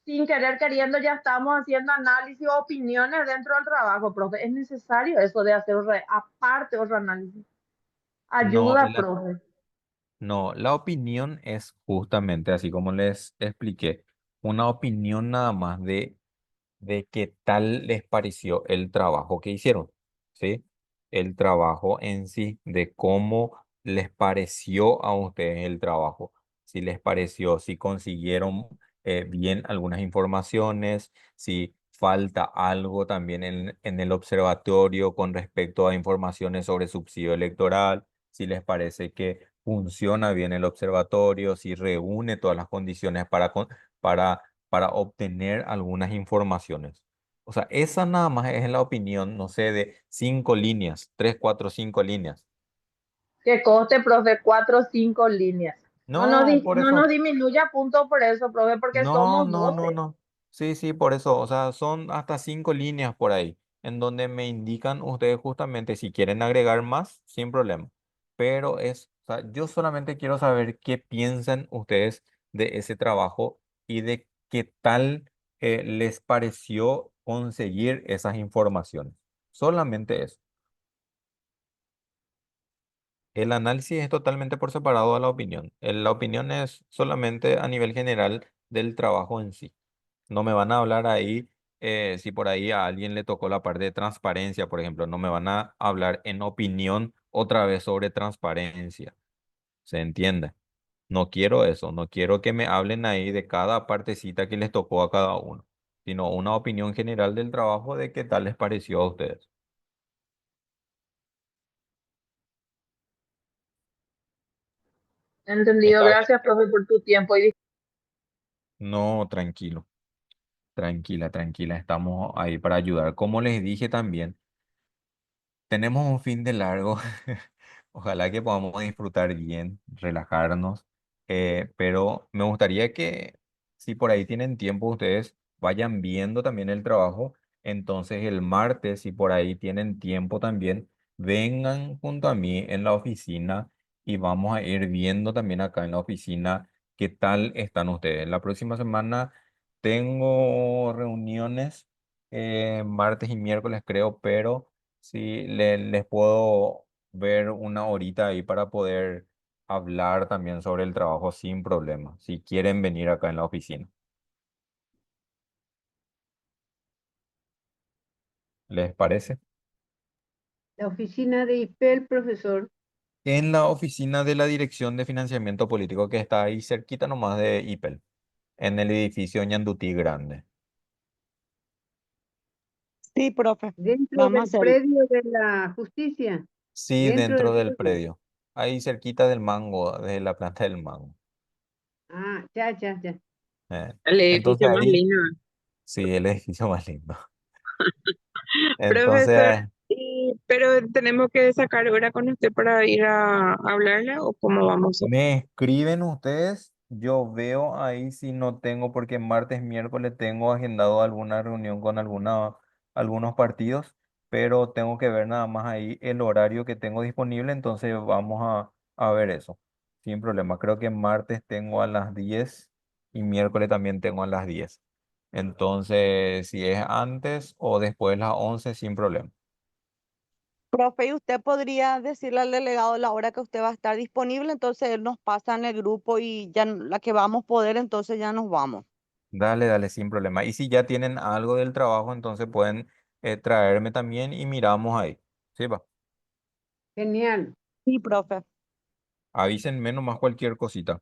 sin querer queriendo, ya estamos haciendo análisis o opiniones dentro del trabajo, profe. Es necesario eso de hacer aparte otro análisis. No, Ayuda, profe. no, la opinión es justamente así como les expliqué, una opinión nada más de qué tal les pareció el trabajo que hicieron, ¿sí? El trabajo en sí, de cómo les pareció a ustedes el trabajo, si les pareció, si consiguieron bien algunas informaciones, si falta algo también en el observatorio con respecto a informaciones sobre subsidio electoral, si les parece que funciona bien el observatorio, si reúne todas las condiciones para para obtener algunas informaciones. O sea, esa nada más es la opinión, no sé, de 5 líneas, 3, 4, 5 líneas. Que coste, profe, 4 o 5 líneas. No, por No nos eso. disminuya punto por eso, profe, porque No, somos no, no, 12. no. Sí, sí, por eso. O sea, son hasta 5 líneas por ahí, en donde me indican ustedes justamente si quieren agregar más, sin problema. Pero o sea, yo solamente quiero saber qué piensan ustedes de ese trabajo y de qué tal les pareció conseguir esas informaciones. Solamente eso. El análisis es totalmente por separado de la opinión. La opinión es solamente a nivel general del trabajo en sí. No me van a hablar ahí, si por ahí a alguien le tocó la parte de transparencia, por ejemplo, no me van a hablar en opinión otra vez sobre transparencia. ¿Se entiende? No quiero eso, no quiero que me hablen ahí de cada partecita que les tocó a cada uno, sino una opinión general del trabajo de qué tal les pareció a ustedes. Entendido. ¿Está bien? Gracias, profe, por tu tiempo. No, tranquilo, tranquila, tranquila, estamos ahí para ayudar. Como les dije también. Tenemos un fin de largo. Ojalá que podamos disfrutar bien, relajarnos. Pero me gustaría que, si por ahí tienen tiempo, ustedes vayan viendo también el trabajo. Entonces, el martes, si por ahí tienen tiempo también, vengan junto a mí en la oficina y vamos a ir viendo también acá en la oficina qué tal están ustedes. La próxima semana tengo reuniones, martes y miércoles, creo, pero. Sí, les puedo ver una horita ahí para poder hablar también sobre el trabajo sin problema, si quieren venir acá en la oficina. ¿Les parece? La oficina de IPEL, profesor. En la oficina de la Dirección de Financiamiento Político que está ahí cerquita nomás de IPEL, en el edificio Ñandutí Grande. Sí, profe, Dentro vamos a del hacerlo. predio de la justicia. Sí, Dentro dentro del del predio. predio, ahí cerquita del Mango, de la planta del Mango. Ah, ya, ya, ya. Eh, El Entonces edificio más ahí, lindo. sí, el edificio más lindo. Profesor, Entonces, pero tenemos que sacar hora con usted para ir a hablarle o cómo vamos a hacer. me escriben ustedes, yo veo ahí si no tengo, porque martes, miércoles tengo agendado alguna reunión con algunos partidos, pero tengo que ver nada más ahí el horario que tengo disponible, entonces vamos a ver eso, sin problema. Creo que martes tengo a las 10 y miércoles también tengo a las 10. Entonces, si es antes o después de las 11 sin problema. Profe, ¿y usted podría decirle al delegado la hora que usted va a estar disponible? Entonces él nos pasa en el grupo y ya la que vamos a poder, entonces ya nos vamos. Dale, dale, sin problema. Y si ya tienen algo del trabajo, entonces pueden traerme también y miramos ahí. Sí, va. Genial. Sí, profe. Avísenme nomás cualquier cosita.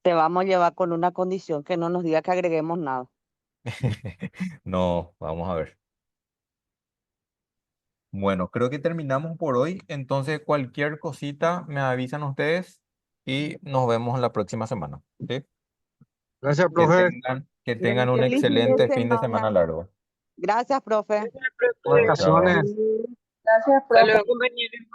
Te vamos a llevar con una condición que no nos diga que agreguemos nada. No, vamos a ver. Bueno, creo que terminamos por hoy. Entonces, cualquier cosita me avisan ustedes y nos vemos la próxima semana. ¿Sí? Gracias, profe. Que tengan un Feliz fin de excelente fin de semana. semana largo. Gracias, profe. Gracias, profe. Buenas Chao, chao. vacaciones. Gracias, Hasta profe. luego, compañeros.